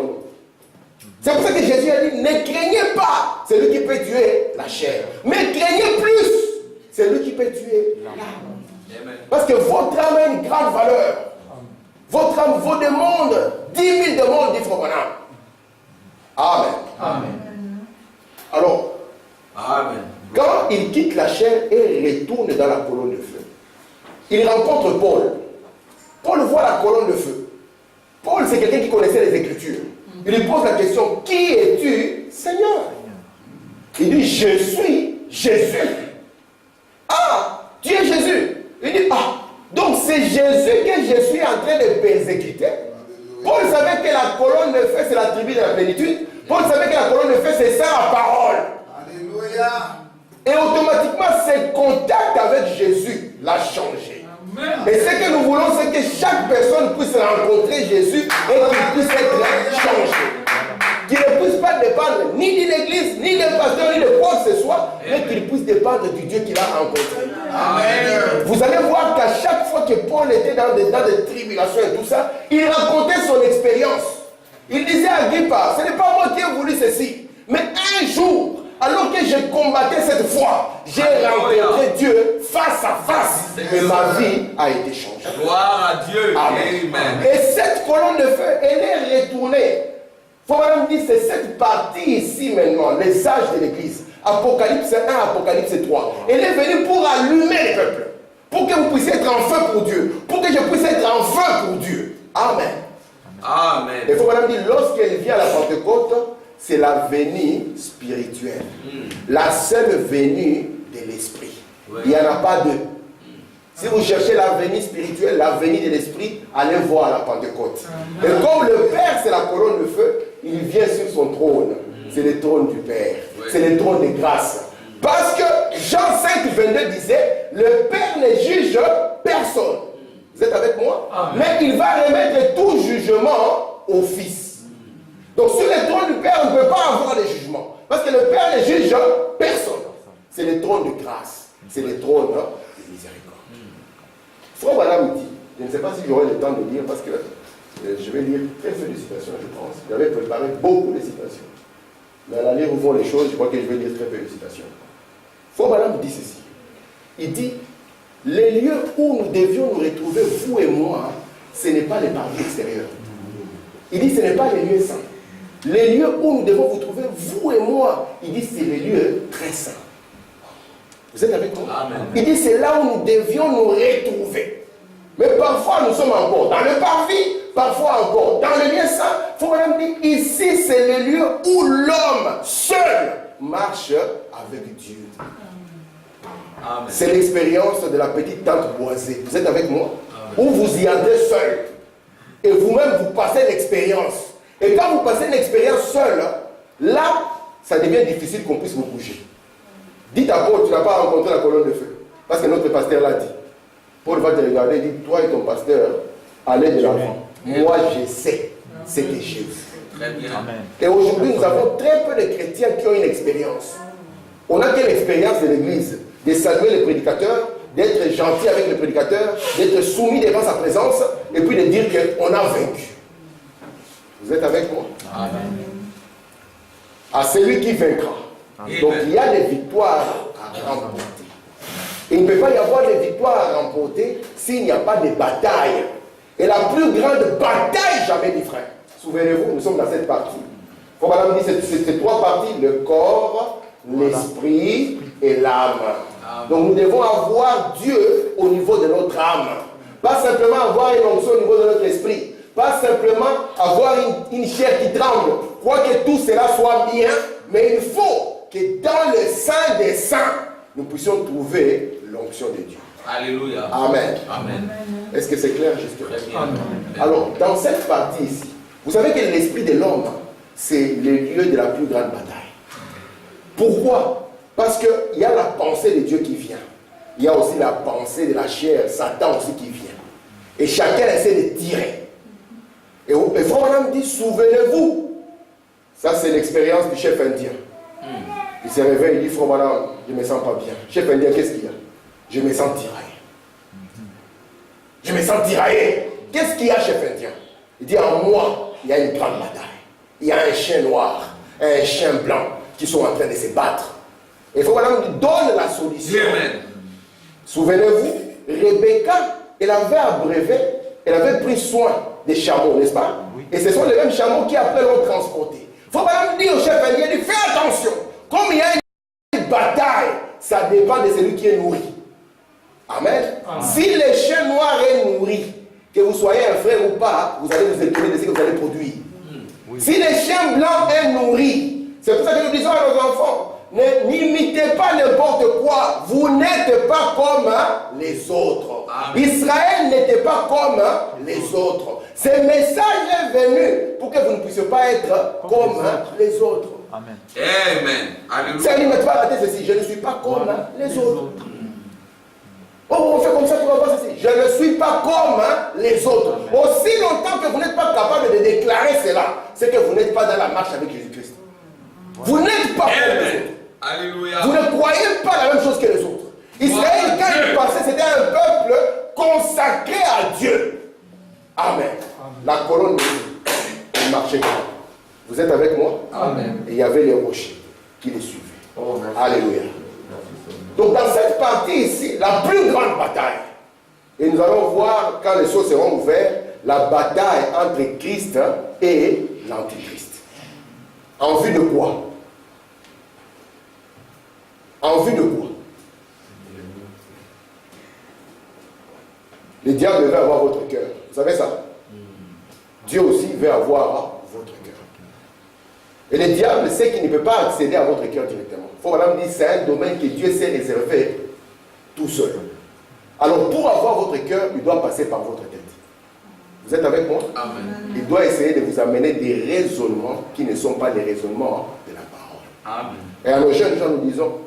C'est pour ça que Jésus a dit, ne craignez pas celui qui peut tuer la chair. Mais craignez plus celui qui peut tuer l'âme. Parce que votre âme a une grande valeur. Votre âme vaut des mondes, 10 000 de mondes, dit Frère Branham. Amen. Amen. Alors, Amen. quand il quitte la chair et retourne dans la colonne de feu, il rencontre Paul. Paul voit la colonne de feu. Paul, c'est quelqu'un qui connaissait les Écritures. Il lui pose la question, qui es-tu, Seigneur? Il dit, je suis Jésus c'est Jésus que je suis en train de persécuter. Paul savait que la colonne de feu, c'est la tribu de la plénitude. Paul savait que la colonne de feu, c'est ça la parole. Alléluia. Et automatiquement, ce contact avec Jésus l'a changé. Et ce que nous voulons, c'est que chaque personne puisse rencontrer Jésus et qu'il puisse être changé. Qu'il ne puisse pas dépendre ni de l'église, ni des pasteurs, ni de quoi que ce soit, mais qu'il puisse dépendre du Dieu qu'il a rencontré. Amen. Vous allez voir qu'à chaque fois que Paul était dans des tribulations et tout ça, il racontait son expérience. Il disait à Agrippa, ce n'est pas moi qui ai voulu ceci, mais un jour, alors que je combattais cette foi, j'ai rencontré Dieu face à face et ma vie a été changée. Gloire à Dieu. Amen. Amen. Et cette colonne de feu, elle est retournée. Il faut même dire, c'est cette partie ici maintenant, les âges de l'église. Apocalypse 1, Apocalypse 3. Elle est venue pour allumer le peuple. Pour que vous puissiez être en feu pour Dieu. Pour que je puisse être en feu pour Dieu. Amen. Amen. Il faut même dire, lorsqu'elle vient à la Pentecôte, c'est la venue spirituelle. La seule venue de l'esprit. Ouais. Il n'y en a pas deux. Si vous cherchez la venue spirituelle, la venue de l'esprit, allez voir la Pentecôte. Et comme le Père, c'est la colonne de feu, il vient sur son trône. C'est le trône du Père. Ouais. C'est C'est le trône de grâce. Parce que Jean 5, 22 disait, le Père ne juge personne. Vous êtes avec moi? Mais il va remettre tout jugement au Fils. Donc sur le trône du Père, on ne peut pas avoir de jugement. Parce que le Père ne juge personne. C'est le trône de grâce. C'est le trône de miséricorde. Frère Madame dit, je ne sais pas si j'aurai le temps de lire parce que je vais lire très peu de citations, je pense. J'avais préparé beaucoup de citations. Mais à la lire où vont les choses, je crois que je vais lire très peu de citations. Frère Madame dit ceci. Il dit, les lieux où nous devions nous retrouver, vous et moi, ce n'est pas les parvis extérieurs. Il dit, ce n'est pas les lieux saints. Les lieux où nous devons vous trouver, vous et moi, il dit, c'est les lieux très saints. Vous êtes avec moi? Amen. Il dit, c'est là où nous devions nous retrouver. Mais parfois, nous sommes encore dans le parvis, parfois encore dans le lieu saint. Il faut même dire, ici, c'est le lieu où l'homme seul marche avec Dieu. Amen. C'est l'expérience de la petite tente boisée. Vous êtes avec moi? Où vous y entrez seul. Et vous-même, vous passez l'expérience. Et quand vous passez l'expérience seul, là, ça devient difficile qu'on puisse vous bouger. Dites à Paul, tu n'as pas rencontré la colonne de feu. Parce que notre pasteur l'a dit. Paul va te regarder et dit, toi et ton pasteur, allez de l'avant. Moi, je sais ce que j'ai vu. Très bien. Et aujourd'hui, nous avons très peu de chrétiens qui ont une expérience. On n'a qu'une expérience de l'église, de saluer le prédicateur, d'être gentil avec le prédicateur, d'être soumis devant sa présence, et puis de dire qu'on a vaincu. Vous êtes avec moi? Amen. À celui qui vaincra. Donc il y a des victoires à remporter. Il ne peut pas y avoir des victoires à remporter s'il n'y a pas de bataille. Et la plus grande bataille jamais, dit frère. Souvenez-vous, nous sommes dans cette partie. Il faut madame dire ces trois parties, le corps, l'esprit et l'âme. Donc nous devons avoir Dieu au niveau de notre âme. Pas simplement avoir une onction au niveau de notre esprit. Pas simplement avoir une chair qui tremble. Quoique tout cela soit bien, mais il faut que dans le sein des saints, nous puissions trouver l'onction de Dieu. Alléluia. Amen. Amen. Est-ce que c'est clair jusque-là? Très bien. Alors, dans cette partie ici, vous savez que l'esprit de l'homme, c'est le lieu de la plus grande bataille. Pourquoi? Parce qu'il y a la pensée de Dieu qui vient. Il y a aussi la pensée de la chair, Satan aussi qui vient. Et chacun essaie de tirer. Et Frère Madame dit, souvenez-vous. Ça, c'est l'expérience du chef indien. Il se réveille, il dit, Frère Madame, je ne me sens pas bien. Chef indien, qu'est-ce qu'il y a? Je me sens tiraillé. Je me sens tiraillé. Qu'est-ce qu'il y a, chef indien? Il dit, en moi, il y a une grande bataille. Il y a un chien noir, un chien blanc qui sont en train de se battre. Et il faut Madame lui donne la solution. Amen. Souvenez-vous, Rebecca, elle avait abreuvé, elle avait pris soin des chameaux, n'est-ce pas? Oui. Et ce sont les mêmes chameaux qui après l'ont transporté. Il faut Madame dire au chef indien, fais attention. Comme il y a une bataille, ça dépend de celui qui est nourri. Amen. Si le chien noir est nourri, que vous soyez un frère ou pas, vous allez vous étonner de ce que vous allez produire. Oui. Si le chien blanc est nourri, c'est pour ça que nous disons à nos enfants, n'imitez pas n'importe quoi. Vous n'êtes pas comme les autres. Amen. Israël n'était pas comme les autres. Ce message est venu pour que vous ne puissiez pas être comme les autres. Amen. Amen. C'est Alléluia. ne pas rater ceci. Je ne suis pas comme les autres. Oh, on fait comme ça pour avoir ceci. Je ne suis pas comme les autres. Aussi longtemps que vous n'êtes pas capable de déclarer cela, c'est que vous n'êtes pas dans la marche avec Jésus-Christ. Vous n'êtes pas comme les Amen. autres. Alléluia. Vous ne croyez pas la même chose que les autres. Israël, quand il passait, c'était un peuple consacré à Dieu. Amen. La colonne il marchait comme. Vous êtes avec moi? Amen. Et il y avait les rochers qui les suivaient. Oh, merci. Alléluia. Donc dans cette partie ici, la plus grande bataille, et nous allons voir quand les choses seront ouvertes, la bataille entre Christ et l'Antichrist. En vue de quoi? En vue de quoi? Le diable veut avoir votre cœur. Vous savez ça? Dieu aussi veut avoir votre cœur. Et le diable sait qu'il ne peut pas accéder à votre cœur directement. Il faut vraiment dire que c'est un domaine que Dieu s'est réservé tout seul. Alors pour avoir votre cœur, il doit passer par votre tête. Vous êtes avec moi? Amen. Il doit essayer de vous amener des raisonnements qui ne sont pas des raisonnements de la parole. Amen. Et à nos jeunes gens, nous disons,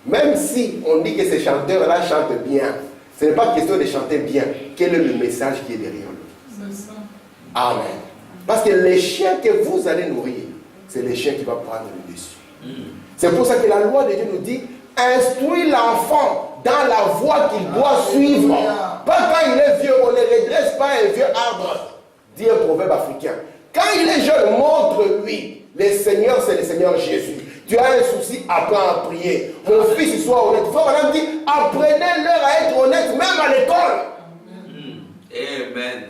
même si on dit que ces chanteurs-là chantent bien, ce n'est pas question de chanter bien. Quel est le message qui est derrière lui? C'est ça. Amen. Parce que les chiens que vous allez nourrir, c'est les chiens qui vont prendre le dessus. C'est pour ça que la loi de Dieu nous dit, instruis l'enfant dans la voie qu'il doit suivre. Pas quand il est vieux, on ne redresse pas un vieux arbre, dit un proverbe africain. Quand il est jeune, montre-lui. Le Seigneur, c'est le Seigneur Jésus. Tu as un souci, apprends à prier. Mon fils, sois honnête. Frère Madame dit, apprenez-leur à être honnête, même à l'école. Amen.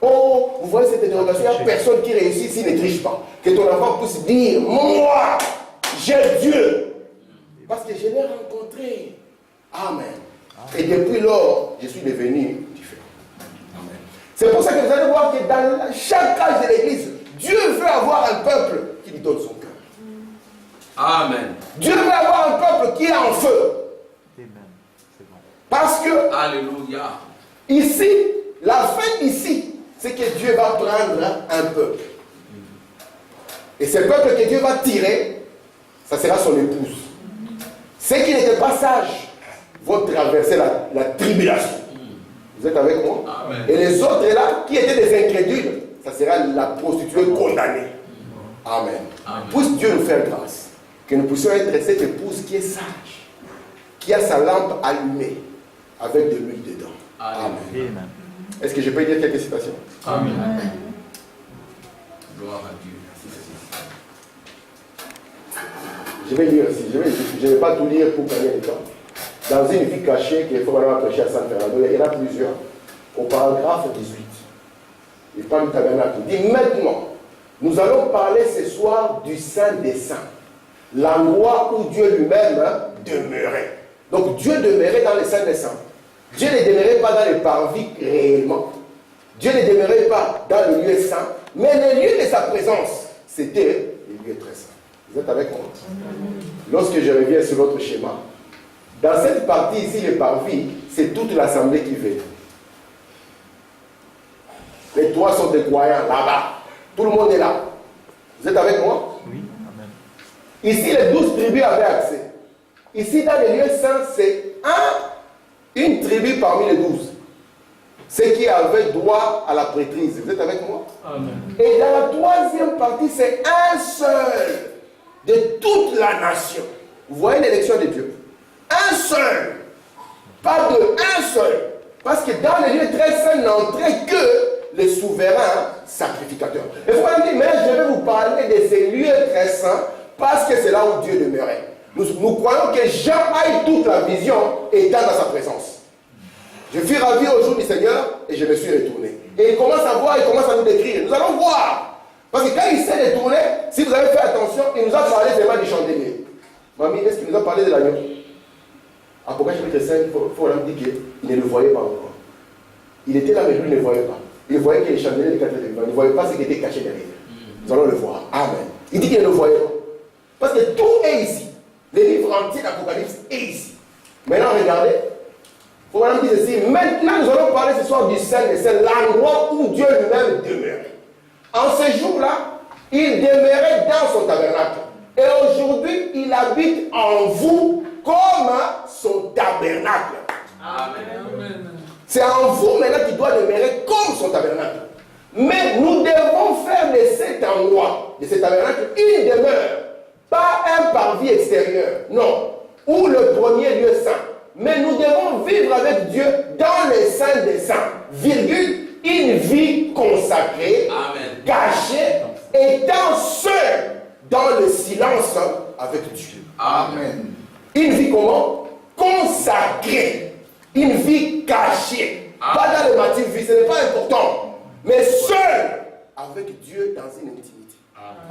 Oh, vous voyez cette interrogation, il n'y a personne qui réussit s'il ne triche pas. Que ton enfant puisse dire, moi, j'ai Dieu. Parce que je l'ai rencontré. Amen. Et depuis lors, je suis devenu différent. Amen. C'est pour ça que vous allez voir que dans chaque âge de l'Église, Dieu veut avoir un peuple qui lui donne son cœur. Amen. Dieu veut avoir un peuple qui est en feu. Amen. C'est bon. Parce que Alléluia. ici, la fin ici, c'est que Dieu va prendre un peuple. Et ce peuple que Dieu va tirer, ça sera son épouse. Ceux qui n'étaient pas sages vont traverser la tribulation. Vous êtes avec moi? Amen. Et les autres là, qui étaient des incrédules, ça sera la prostituée condamnée. Amen. Amen. Puisse Dieu nous faire grâce. Que nous puissions être cette épouse qui est sage, qui a sa lampe allumée, avec de l'huile dedans. Amen. Amen. Est-ce que je peux dire quelques citations? Amen. Gloire à Dieu. Je vais lire aussi. Je ne vais pas tout lire pour gagner du temps. Dans une vie cachée qu'il faut vraiment prêcher à San Fernando, il y en a plusieurs. Au paragraphe 18, il parle du tabernacle. Il dit maintenant, nous allons parler ce soir du Saint des Saints, l'endroit où Dieu lui-même demeurait. Donc Dieu demeurait dans le Saint des Saints. Dieu ne demeurait pas dans le parvis réellement. Dieu ne demeurait pas dans le lieu saint, mais le lieu de sa présence, c'était le lieu très saint. Vous êtes avec moi? Lorsque je reviens sur votre schéma, dans cette partie ici, le parvis, c'est toute l'assemblée qui vient. Les trois sont des croyants là-bas. Tout le monde est là. Vous êtes avec moi? Oui. Amen. Ici, les 12 tribus avaient accès. Ici, dans les lieux saints, c'est une tribu parmi les 12. Ceux qui avaient droit à la prêtrise. Vous êtes avec moi? Amen. Et dans la troisième partie, c'est un seul de toute la nation. Vous voyez l'élection de Dieu? Un seul. Pas deux, un seul. Parce que dans le lieu très saint n'entrait que les souverains sacrificateurs. Et vous allez me dire, mais je vais vous parler de ces lieux très saints parce que c'est là où Dieu demeurait. Nous croyons que Jean a eu toute la vision étant dans sa présence. Je fus ravi au jour du Seigneur et je me suis retourné. Et il commence à voir, il commence à nous décrire. Nous allons voir. Parce que quand il s'est retourné, si vous avez fait attention, il nous a parlé vraiment du chandelier. Mamie, est-ce qu'il nous a parlé de l'agneau? Apocalypse chapitre 5, il faut leur dire qu'il ne le voyait pas encore. Il était là, mais lui ne le voyait pas. Il voyait que les chandeliers des 4 éléments. Il ne voyait pas ce qui était caché derrière. Nous allons le voir. Amen. Il dit qu'il ne le voyait pas. Parce que tout est ici. entier d'Apocalypse est ici. Maintenant, regardez. Il faut vraiment dire ceci. Maintenant, nous allons parler ce soir du Saint des Saints, l'endroit où Dieu lui-même demeurait. En ce jour-là, il demeurait dans son tabernacle. Et aujourd'hui, il habite en vous comme son tabernacle. Amen. C'est en vous maintenant qu'il doit demeurer comme son tabernacle. Mais nous devons faire de cet endroit, de cet tabernacle, une demeure. Pas un parvis extérieur, non. Ou le premier lieu saint. Mais nous devons vivre avec Dieu dans les saints des saints. Virgule, une vie consacrée, Amen. cachée, étant seul dans le silence avec Dieu. Amen. Une vie comment? Consacrée. Une vie cachée. Pas dans le motif vie, ce n'est pas important. Mais seul avec Dieu dans une intimité.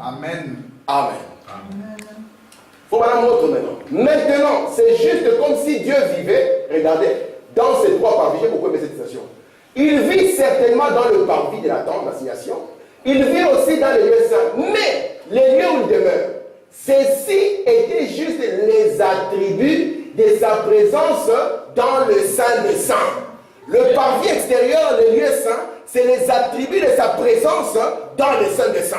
Amen. Amen. Il faut voilà montre maintenant. Maintenant, c'est juste comme si Dieu vivait, regardez, dans ces trois parvis. J'ai beaucoup aimé cette citation. Il vit certainement dans le parvis de la tente d'assignation. Il vit aussi dans les lieux saints. Mais les lieux où il demeure, ceci étaient juste les attributs de sa présence dans le Saint des Saints. Le parvis extérieur, les lieux saints, c'est les attributs de sa présence dans le Saint des Saints.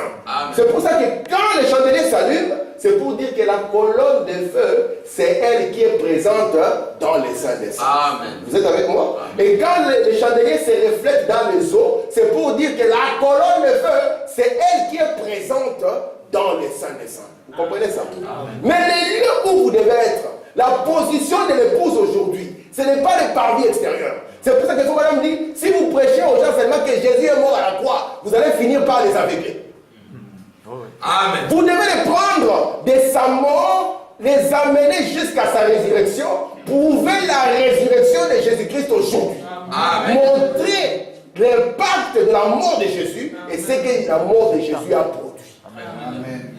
C'est pour ça que quand les chandeliers s'allument, c'est pour dire que la colonne de feu, c'est elle qui est présente dans les Saints des Saints. Amen. Vous êtes avec moi? Et quand les chandeliers se reflètent dans les eaux, c'est pour dire que la colonne de feu, c'est elle qui est présente dans les Saints des Saints. Vous comprenez ça? Mais les lieux où vous devez être, la position de l'épouse aujourd'hui, ce n'est pas le parvis extérieur. C'est pour ça qu'il faut madame dire, si vous prêchez aux gens seulement que Jésus est mort à la croix, vous allez finir par les aveugler. Amen. Vous devez les prendre de sa mort, les amener jusqu'à sa résurrection, prouver la résurrection de Jésus-Christ aujourd'hui. Amen. Montrer l'impact de la mort de Jésus et ce que la mort de Jésus a produit. Amen.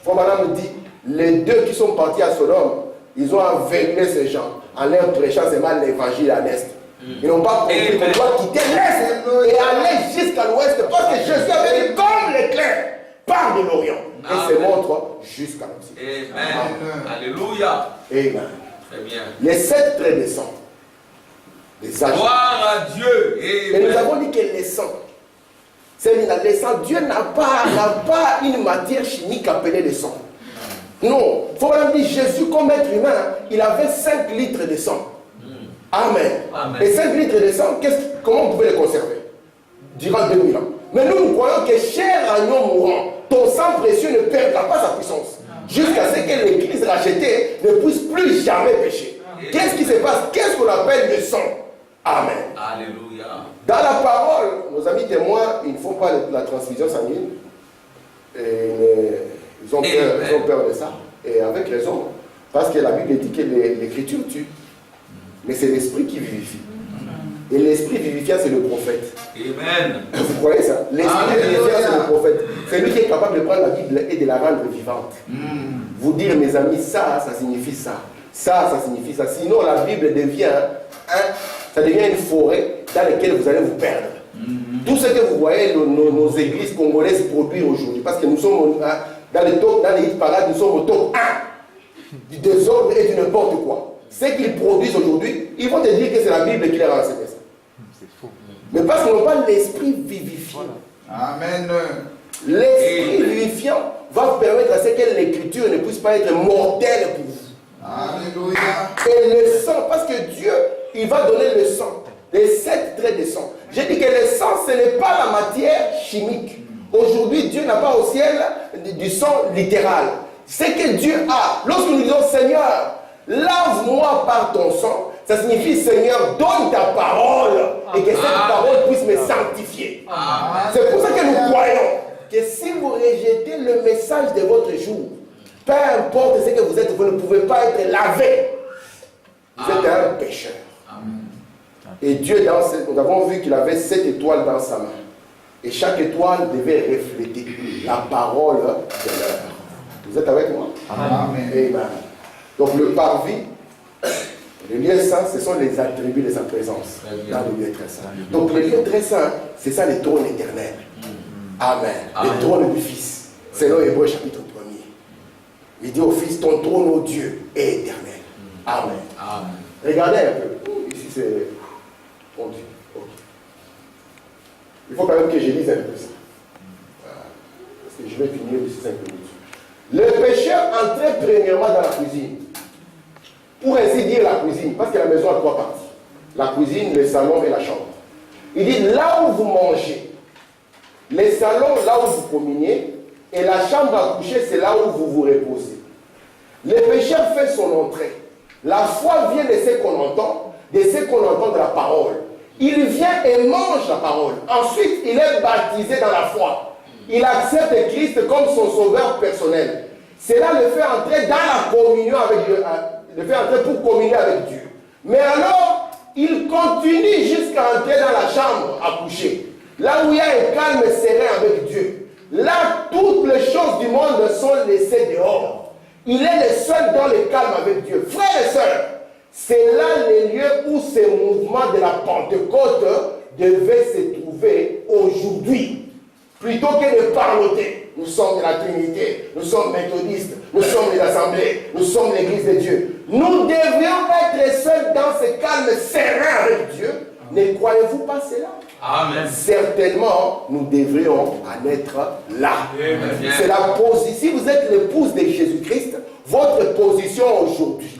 Faut madame dit, les deux qui sont partis à Sodome, ils ont aveuglé ces gens en leur prêchant seulement l'évangile à l'est. Ils n'ont pas compris qu'on doit quitter l'est et aller jusqu'à l'ouest parce que Jésus avait dit comme l'éclair part de l'Orient et se montre jusqu'à l'Occident. Amen. Alléluia. Amen. Très bien. Les 7 traits de sang. Les âges. Gloire à Dieu. Et nous avons dit que les sangs, c'est les sangs, Dieu n'a pas une matière chimique appelée le sang. Non, il faut vraiment dire Jésus comme être humain, il avait 5 litres de sang. Amen. Amen. Et 5 litres de sang, comment on pouvait les conserver? Durant 2000 ans. Mais nous croyons que cher agneau mourant, ton sang précieux ne perdra pas sa puissance. Jusqu'à ce que l'église rachetée ne puisse plus jamais pécher. Qu'est-ce qui se passe? Qu'est-ce qu'on appelle le sang? Amen. Alléluia. Dans la parole, nos amis témoins, ils ne font pas la transfusion sanguine. Et ils ont peur de ça. Et avec raison. Parce que la Bible dit que l'écriture tue. Mais c'est l'esprit qui vivifie. Et l'esprit vivifiant, c'est le prophète. Amen. Vous croyez ça? L'esprit vivifiant, c'est le prophète. C'est lui qui est capable de prendre la Bible et de la rendre vivante. Vous dire, mes amis, ça signifie ça. Ça signifie ça. Sinon, la Bible devient, ça devient une forêt dans laquelle vous allez vous perdre. Tout ce que vous voyez nos églises congolaises produire aujourd'hui, parce que nous sommes dans les hit parades, nous sommes au top 1 du désordre et du n'importe quoi. Ce qu'ils produisent aujourd'hui, ils vont te dire que c'est la Bible qui les a enseigné ça. C'est faux. Mais parce qu'on n'a pas l'esprit vivifiant. Amen. L'esprit vivifiant va permettre à ce que l'écriture ne puisse pas être mortelle pour vous. Alléluia. Et le sang, parce que Dieu, il va donner le sang, les 7 traits de sang. J'ai dit que le sang, ce n'est pas la matière chimique. Aujourd'hui, Dieu n'a pas au ciel du sang littéral. Ce que Dieu a, lorsque nous disons Seigneur, lave-moi par ton sang, ça signifie Seigneur, donne ta parole et que cette parole puisse me sanctifier. C'est pour ça que nous croyons que si vous rejetez le message de votre jour, peu importe ce que vous êtes, vous ne pouvez pas être lavé. Vous êtes un pécheur. Et Dieu, nous avons vu qu'il avait 7 étoiles dans sa main. Et chaque étoile devait refléter la parole de l'heure. Vous êtes avec moi? Amen. Amen. Donc le parvis, le lieu saint, ce sont les attributs de sa présence dans le lieu très saint. Donc le lieu très saint, c'est ça le trône éternel. Amen. Le trône du Fils. C'est dans Hébreux chapitre Il dit au Fils, ton trône, ô Dieu, est éternel. Amen. Amen. Regardez un peu. Ici, c'est mon Dieu. Ok. Il faut quand même que je lise un peu ça. Voilà. Parce que je vais finir d'ici 5 minutes. Le pécheur entrait premièrement dans la cuisine. Pour ainsi dire la cuisine, parce que la maison a 3 parties. La cuisine, le salon et la chambre. Il dit là où vous mangez, les salons là où vous communiez, et la chambre à coucher, c'est là où vous vous reposez. Le pécheur fait son entrée. La foi vient de ce qu'on entend, de ce qu'on entend de la parole. Il vient et mange la parole. Ensuite, il est baptisé dans la foi. Il accepte Christ comme son sauveur personnel. Cela le fait entrer dans la communion avec Dieu, le fait entrer pour communier avec Dieu. Mais alors, il continue jusqu'à entrer dans la chambre à coucher. Là où il y a un calme serein avec Dieu. Là, toutes les choses du monde sont laissées dehors. Il est le seul dans le calme avec Dieu. Frères et sœurs, c'est là le lieu où ce mouvement de la Pentecôte devait se trouver aujourd'hui. Plutôt que de parloter. Nous sommes de la Trinité, nous sommes méthodistes, nous sommes les assemblées, nous sommes l'église de Dieu. Nous devrions être seuls dans ce calme serein avec Dieu. Ne croyez-vous pas cela? Amen. Certainement, nous devrions en être là. Amen. C'est la position. Si vous êtes l'épouse de Jésus-Christ, votre position aujourd'hui,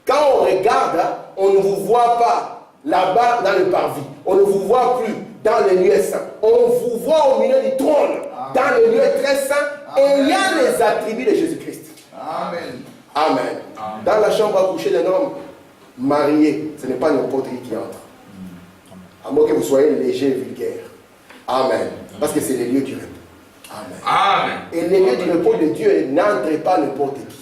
quand on regarde, on ne vous voit pas là-bas dans le parvis. On ne vous voit plus dans les lieux saints. On vous voit au milieu du trône, dans le lieu très saint. Et il y a les attributs de Jésus-Christ. Amen. Amen. Dans la chambre à coucher d'un homme marié, ce n'est pas n'importe qui entre. À moins que vous soyez léger et vulgaire. Amen. Parce que c'est les lieux du repos. Amen. Amen. Et les lieux du repos de Dieu n'entrez pas n'importe qui.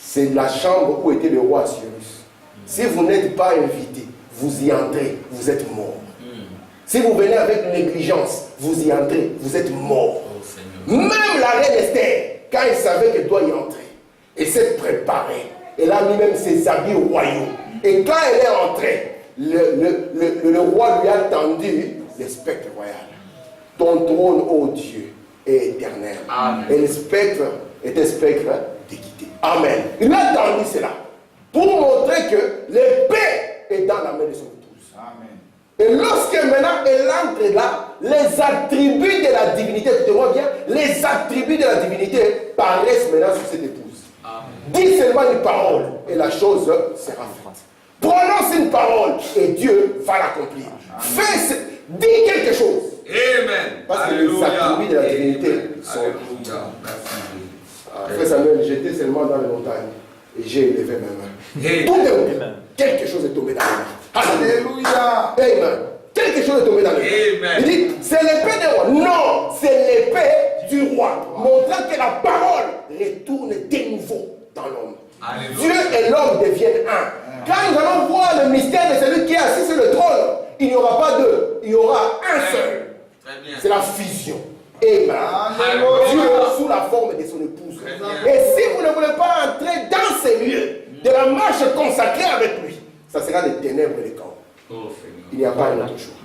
C'est la chambre où était le roi Cyrus. Si vous n'êtes pas invité, vous y entrez, vous êtes mort. Si vous venez avec négligence, vous y entrez, vous êtes mort. Même la reine Esther, quand elle savait qu'elle doit y entrer, elle s'est préparée. Elle a mis même ses habits royaux. Et quand elle est entrée, le roi lui a tendu le spectre royal. Ton trône, ô Dieu, est éternel. Amen. Et le spectre est un spectre d'équité. Amen. Il lui a tendu cela pour montrer que l'épée est dans la main de son épouse. Amen. Et lorsque maintenant elle entre là, les attributs de la divinité, écoutez-moi bien, les attributs de la divinité paraissent maintenant sur cette épouse. Dis seulement une parole et la chose sera faite. Prononce une parole et Dieu va l'accomplir. Dis quelque chose. Amen. Parce que les attributs de la divinité sont là. Alléluia. Frère Samuel, j'étais seulement dans les montagnes et j'ai élevé ma main. Amen. Tout est ouvert. Quelque chose est tombé dans les mains. Alléluia. Amen. Quelque chose est tombé dans les mains. Amen. Il dit, c'est l'épée du roi. Non, c'est l'épée du roi. Montrant que la parole retourne de nouveau dans l'homme. Alléluia. Dieu et l'homme deviennent un. Quand nous allons voir le mystère de celui qui est assis sur le trône, il n'y aura pas deux, il y aura un seul. Très bien. C'est la fusion. Amen. Alléluia. Dieu sous la forme de son épouse. Très bien. Et si vous ne voulez pas entrer dans ces lieux de la marche consacrée avec lui, ça sera des ténèbres et des chaos. Oh Seigneur. Il n'y a pas un autre choix.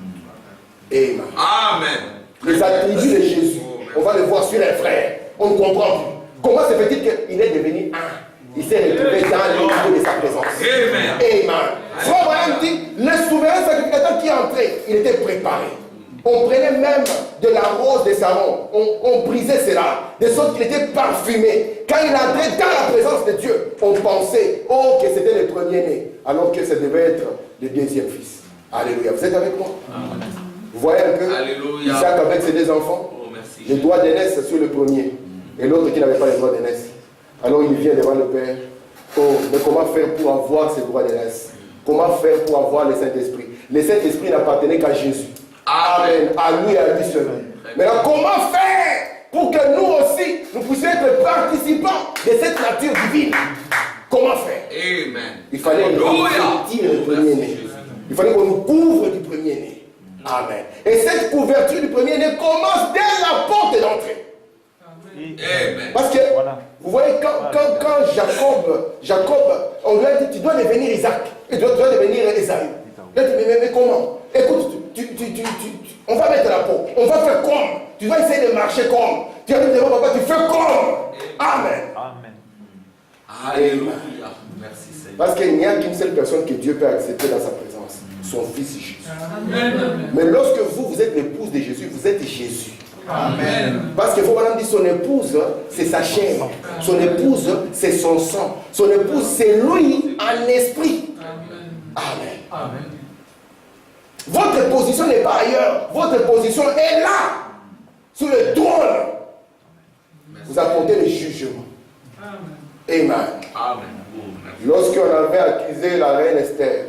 Amen. Amen. Les attributs de Jésus, on va les voir sur les frères. On ne comprend plus. Comment se fait-il qu'il est devenu un? Il s'est retrouvé dans les lieux de sa présence. Amen. Amen. Frère Abraham dit, le souverain sacrificateur qui est entré, il était préparé. On prenait même de la rose de Saron, on brisait cela, de sorte qu'il était parfumé. Quand il entrait dans la présence de Dieu, on pensait, oh, que c'était le premier-né, alors que ça devait être le deuxième fils. Alléluia. Vous êtes avec moi? Amen. Vous voyez un peu? Alléluia. Isaac avec ses 2 enfants, Oh, merci. les doigts d'aînesse sur le premier, et l'autre qui n'avait pas les doigts d'aînesse. Alors il vient devant le Père. Oh, mais comment faire pour avoir ces droits d'aînesse? Comment faire pour avoir le Saint-Esprit? Le Saint-Esprit n'appartenait qu'à Jésus. Amen. À lui et à lui seul. Maintenant, comment faire pour que nous aussi, nous puissions être participants de cette nature divine? Comment faire? Amen. Il fallait revêtir le premier-né. Il fallait qu'on nous couvre du premier-né. Amen. Et cette couverture du premier-né commence dès la porte d'entrée. Amen. Parce que, vous voyez, quand Jacob, on lui a dit, tu dois devenir Isaac, et tu dois devenir Esaü. Il a dit, mais comment? Écoute, on va mettre la peau, on va faire comme. Tu dois essayer de marcher comme. Tu arrives devant papa, tu fais comme. Amen. Amen. Alléluia. Merci Seigneur. Parce qu'il n'y a qu'une seule personne que Dieu peut accepter dans sa présence, son Fils Jésus. Amen. Mais lorsque vous êtes l'épouse de Jésus, vous êtes Jésus. Amen. Parce qu'il faut madame dire son épouse, c'est sa chair. Son épouse, c'est son sang. Son épouse, c'est lui en esprit. Amen. Amen. Votre position n'est pas ailleurs. Votre position est là, sur le trône. Vous apportez le jugement. Amen. Amen. Lorsqu'on avait accusé la reine Esther,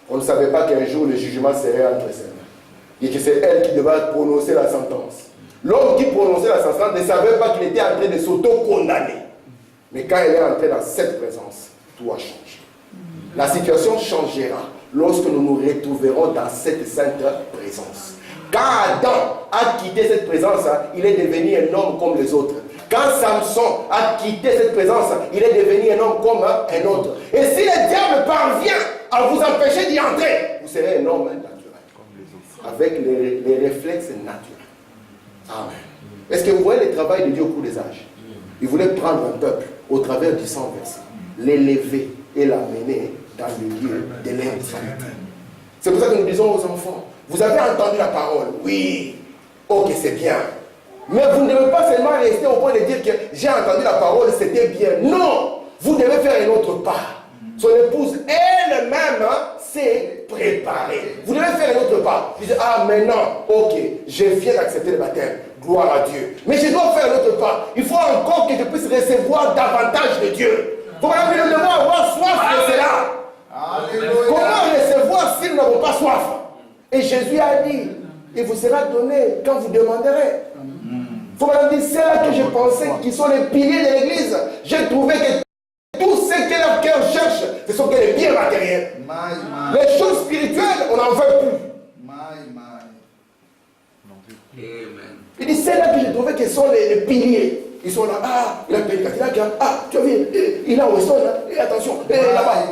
on ne savait pas qu'un jour le jugement serait entre ses mains. Et que c'est elle qui devait prononcer la sentence. L'homme qui prononçait la sentence ne savait pas qu'il était en train de s'auto-condamner. Mais quand elle est entrée dans cette présence, tout a changé. La situation changera lorsque nous nous retrouverons dans cette sainte présence. Quand Adam a quitté cette présence, il est devenu un homme comme les autres. Quand Samson a quitté cette présence, il est devenu un homme comme un autre. Et si le diable parvient à vous empêcher d'y entrer, vous serez un homme naturel. Avec les réflexes naturels. Amen. Est-ce que vous voyez le travail de Dieu au cours des âges? Il voulait prendre un peuple au travers du sang versé, l'élever et l'amener dans le lieu de l'intimité. C'est pour ça que nous disons aux enfants, vous avez entendu la parole, oui, ok, c'est bien. Mais vous ne devez pas seulement rester au point de dire que j'ai entendu la parole, c'était bien. Non, vous devez faire un autre pas. Son épouse elle-même s'est préparée. Vous devez faire un autre pas. Vous dites, ah maintenant, ok, je viens d'accepter le baptême. Gloire à Dieu. Mais je dois faire un autre pas. Il faut encore que je puisse recevoir davantage de Dieu. Pour que nous devons avoir soif de cela. Alléluia. Comment recevoir si nous n'avons pas soif? Et Jésus a dit, il vous sera donné quand vous demanderez. Il faut me dire, c'est là que je pensais qui sont les piliers de l'église. J'ai trouvé que tout ce que leur cœur cherche, ce sont que les biens matériels. Les choses spirituelles, on n'en veut plus. Amen. Il dit, c'est là que j'ai trouvé que sont les piliers. Ils sont là, ah, il a payé le Cadillac, ah, tu as vu, il a Weston, et attention, là-bas.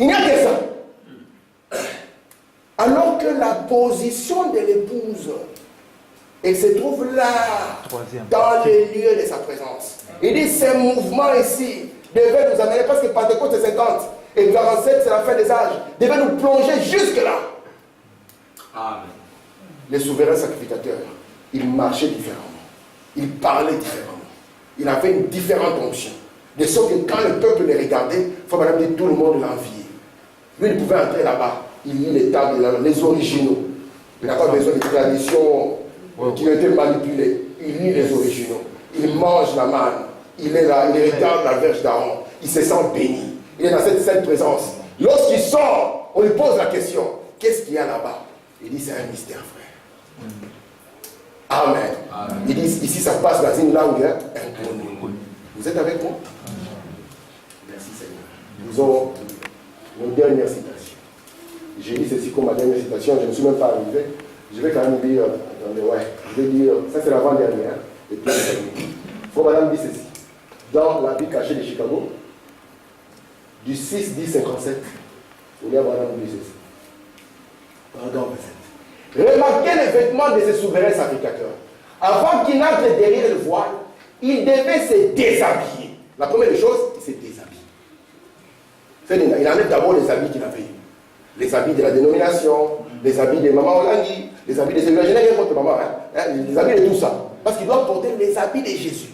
Il n'y a que ça. Alors que la position de l'épouse, elle se trouve là, dans les lieux de sa présence. Il dit, ces mouvements ici devaient nous amener, parce que Pentecôte c'est 50, et 47 c'est la fin des âges, devaient nous plonger jusque là. Amen. Les souverains sacrificateurs, ils marchaient différemment, ils parlaient différemment, ils avaient une différente onction. De sorte que quand le peuple les regardait, il faut madame dire, tout le monde l'enviait. Lui, il pouvait entrer là-bas, il lit les tables, les originaux. Il n'a pas besoin de traditions qui ont été manipulées. Il lit les originaux. Il mange la manne. Il est là, il regarde la verge d'Aaron. Il se sent béni. Il est dans cette sainte présence. Lorsqu'il sort, on lui pose la question, qu'est-ce qu'il y a là-bas? Il dit, c'est un mystère, frère. Amen. Amen. Il dit, ici ça passe dans une langue inconnue. Vous êtes avec moi? Merci Seigneur. Nous avons nos dernières citations. J'ai dit ceci comme ma dernière citation, je ne suis même pas arrivé. Je vais quand même dire, attendez, ouais, je vais dire, ça c'est l'avant-dernière. Et puis, il faut madame dire ceci. Dans la vie cachée de Chicago, du 6-10-57, il y a madame dit ceci. Pardon, 27. Remarquez les vêtements de ces souverains sacrificateurs. Avant qu'il n'entre derrière le voile, il devait se déshabiller. La première des choses, il s'est déshabillé. Il enlève d'abord les habits qu'il avait eu. Les habits de la dénomination, les habits de maman Olangui, les habits de celui-là. Je n'ai rien contre maman, les habits de tout ça. Parce qu'il doit porter les habits de Jésus.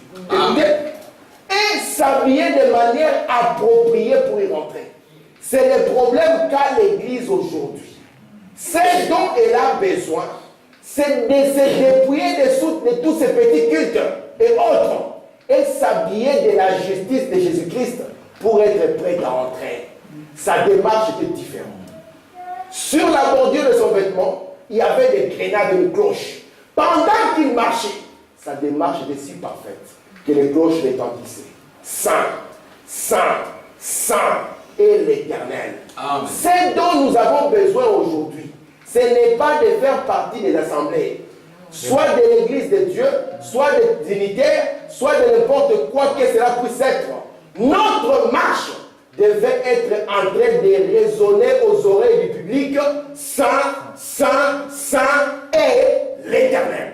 Et s'habiller de manière appropriée pour y rentrer. C'est le problème qu'a l'Église aujourd'hui. Ce dont elle a besoin, c'est de se dépouiller de tous ces petits cultes et autres. Et s'habiller de la justice de Jésus-Christ pour être prêt à entrer. Sa démarche était différente. Sur la bordure de son vêtement, il y avait des grenades et des cloches. Pendant qu'il marchait, sa démarche était si parfaite que les cloches retentissaient. Saint, Saint, Saint est l'Éternel. Ce dont nous avons besoin aujourd'hui, ce n'est pas de faire partie des assemblées, soit de l'Église de Dieu, soit des dignitaires, soit de n'importe quoi que cela puisse être. Notre marche devait être en train de résonner aux oreilles du public, Saint, Saint, Saint est l'Éternel.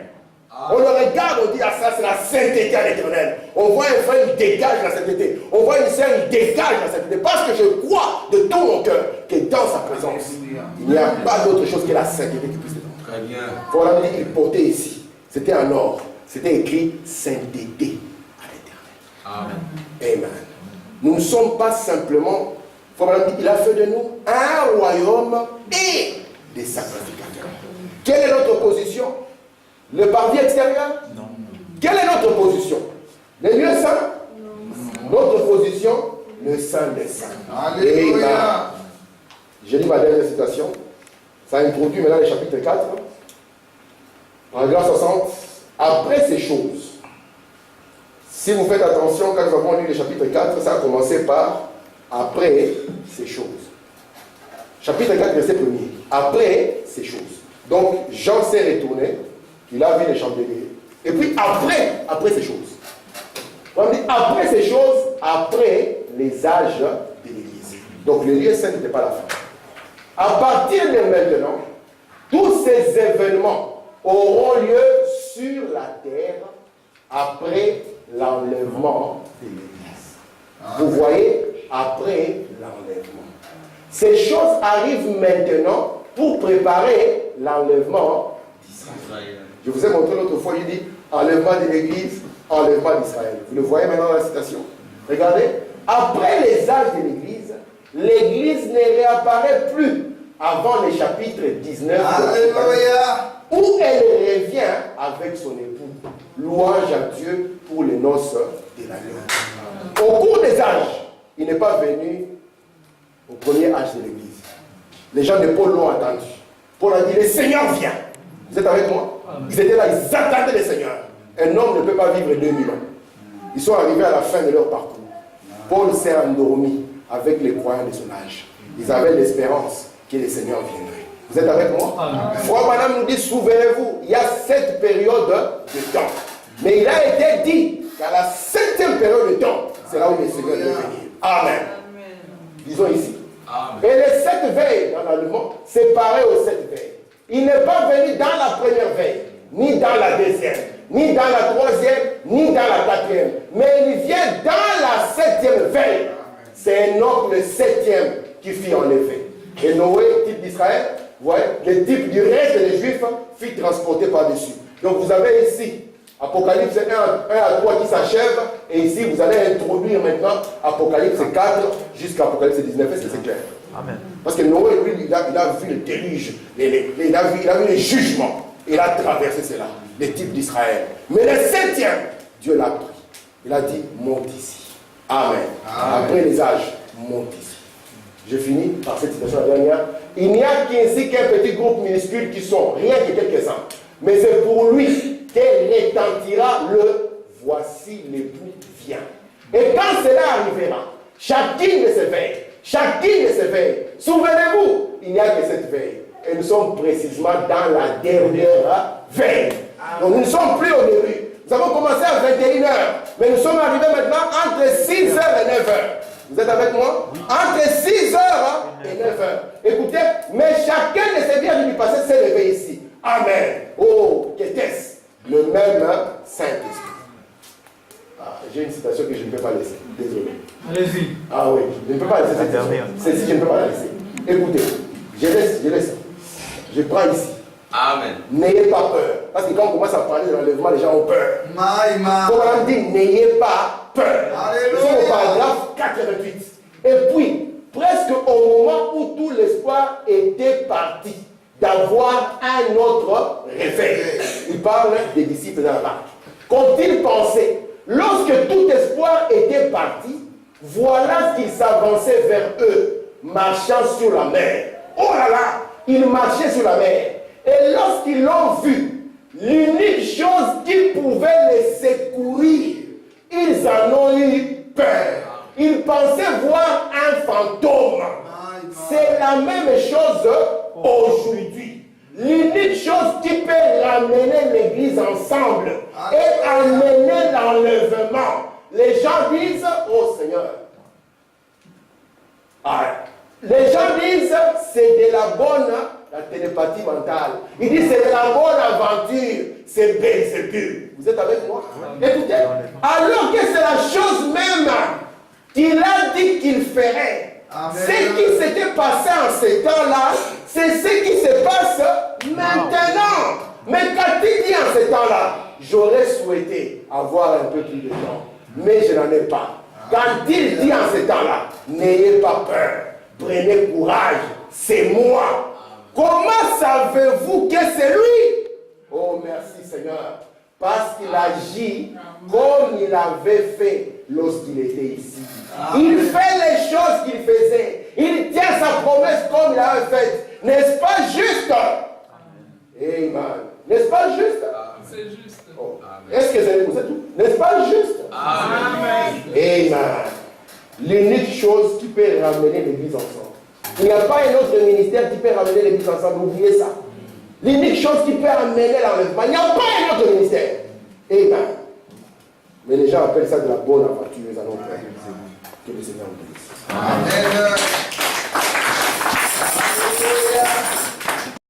On le regarde, on dit, ah ça c'est la sainteté à l'Éternel. On voit un frère, il dégage la sainteté. On voit une sœur, il dégage la sainteté. Parce que je crois de tout mon cœur que dans sa présence, il n'y a pas d'autre chose que la sainteté qui puisse être. Très bien. Voilà, il portait ici. C'était en or. C'était écrit sainteté à l'Éternel. Amen. Amen. Nous ne sommes pas simplement, il a fait de nous un royaume et des sacrificateurs. Quelle est notre position? Le parvis extérieur? Non. Quelle est notre position? Les lieux saints? Notre position? Le Saint des Saints. Alléluia. Je lis ma dernière citation. Ça introduit maintenant le chapitre 4. Paragraphe 60. Après ces choses, si vous faites attention, quand nous avons lu le chapitre 4, ça a commencé par après ces choses. Chapitre 4, verset 1er. Après ces choses. Donc, Jean s'est retourné, il a vu les chandeliers. Et puis, après ces choses. On dit après ces choses, après les âges de l'Église. Donc, le lieu saint n'était pas la fin. À partir de maintenant, tous ces événements auront lieu sur la terre après l'enlèvement de l'Église. Vous voyez, après l'enlèvement. Ces choses arrivent maintenant pour préparer l'enlèvement d'Israël. Je vous ai montré l'autre fois, il dit enlèvement de l'Église, enlèvement d'Israël. Vous le voyez maintenant dans la citation. Regardez, après les âges de l'Église, l'Église ne réapparaît plus avant le chapitre 19. Alléluia. Où elle revient avec son époux. Louange à Dieu pour les noces de l'agneau. Au cours des âges, il n'est pas venu au premier âge de l'Église. Les gens de Paul l'ont attendu. Paul a dit, le Seigneur vient. Vous êtes avec moi? Ils étaient là, ils attendaient le Seigneur. Un homme ne peut pas vivre 2000 ans. Ils sont arrivés à la fin de leur parcours. Paul s'est endormi avec les croyants de son âge. Ils avaient l'espérance que le Seigneur viendrait. Vous êtes avec moi? Frère Madame nous dit, souvenez-vous, il y a cette période de temps. Mais il a été dit qu'à la 7e période de temps, c'est là où le Seigneur doit venir. Amen. Disons ici. Amen. Et les 7 veilles dans l'allemand, c'est pareil aux 7 veilles. Il n'est pas venu dans la première veille, ni dans la deuxième, ni dans la troisième, ni dans la quatrième. Mais il vient dans la 7e veille. C'est Enoch le 7e qui fut enlevé. Et Noé, type d'Israël, vous voyez, le type du reste des Juifs fut transporté par-dessus. Donc vous avez ici Apocalypse 1 à 3 qui s'achève. Et ici vous allez introduire maintenant Apocalypse 4 jusqu'à Apocalypse 19. Est-ce que c'est clair? Amen. Parce que Noé, lui, il a vu le déluge, il a vu le jugement. Il a traversé cela, les types d'Israël. Mais le 7e, Dieu l'a pris. Il a dit, monte ici. Amen. Après les âges, monte ici. Je finis par cette citation la dernière. Il n'y a qu'ici qu'un petit groupe minuscule qui sont, rien que quelques-uns. Mais c'est pour lui qu'elle retentira le voici l'époux vient. Et quand cela arrivera, chacune de ces veilles, souvenez-vous, il n'y a que cette veille. Et nous sommes précisément dans la dernière veille. Donc nous ne sommes plus au début. Nous avons commencé à 21h, mais nous sommes arrivés maintenant entre 6h et 9h. Vous êtes avec moi? Entre 6h et 9h. Écoutez, mais chacun de ces vierges du passé s'est levé ici. Amen. Oh, qu'était-ce? Le même Saint-Esprit. Ah, j'ai une citation que je ne peux pas laisser. Désolé. Allez-y. Ah oui, je ne peux pas laisser cette citation. Celle-ci, je ne peux pas la laisser. Écoutez, je laisse. Je prends ici. Amen. N'ayez pas peur. Parce que quand on commence à parler de l'enlèvement, les gens ont peur. Maïma. On dit n'ayez pas peur. Alléluia. C'est au paragraphe 88. Et puis, presque au moment où tout l'espoir était parti d'avoir un autre réveil, il parle des disciples dans la barque. Qu'ont-ils pensé? Lorsque tout espoir était parti, voilà qu'ils s'avançaient vers eux, marchant sur la mer. Oh là là, ils marchaient sur la mer. Et lorsqu'ils l'ont vu, l'unique chose qui pouvait les secourir, ils en ont eu peur. Ils pensaient voir un fantôme. C'est la même chose aujourd'hui. L'unique chose qui peut ramener l'église ensemble et amener l'enlèvement. Les gens disent, oh Seigneur. Les gens disent, c'est de la bonne la télépathie mentale. Il dit c'est de la bonne aventure, c'est Belzébul. Vous êtes avec moi? Écoutez, alors que c'est la chose même qu'il a dit qu'il ferait. Amen. Ce qui s'était passé en ce temps-là, c'est ce qui se passe maintenant. Mais qu'a-t-il dit en ce temps-là? J'aurais souhaité avoir un peu plus de temps, mais je n'en ai pas. Quand il dit en ce temps-là, n'ayez pas peur, prenez courage, c'est moi. Comment savez-vous que c'est lui? Oh, merci Seigneur. Parce qu'il agit comme il avait fait lorsqu'il était ici. Il fait les choses qu'il faisait. Il tient sa promesse comme il avait faite. N'est-ce pas juste? Amen. N'est-ce pas juste? C'est juste. Oh. Est-ce que c'est tout? N'est-ce pas juste? Amen. Amen. L'unique chose qui peut ramener l'église ensemble. Il n'y a pas un autre ministère qui peut ramener l'église ensemble. Oubliez ça. L'unique chose qui peut amener l'enlèvement. Il n'y a pas un autre ministère. Amen. Mais les gens appellent ça de la bonne aventure. Nous allons faire. Que le Seigneur nous bénisse. Amen.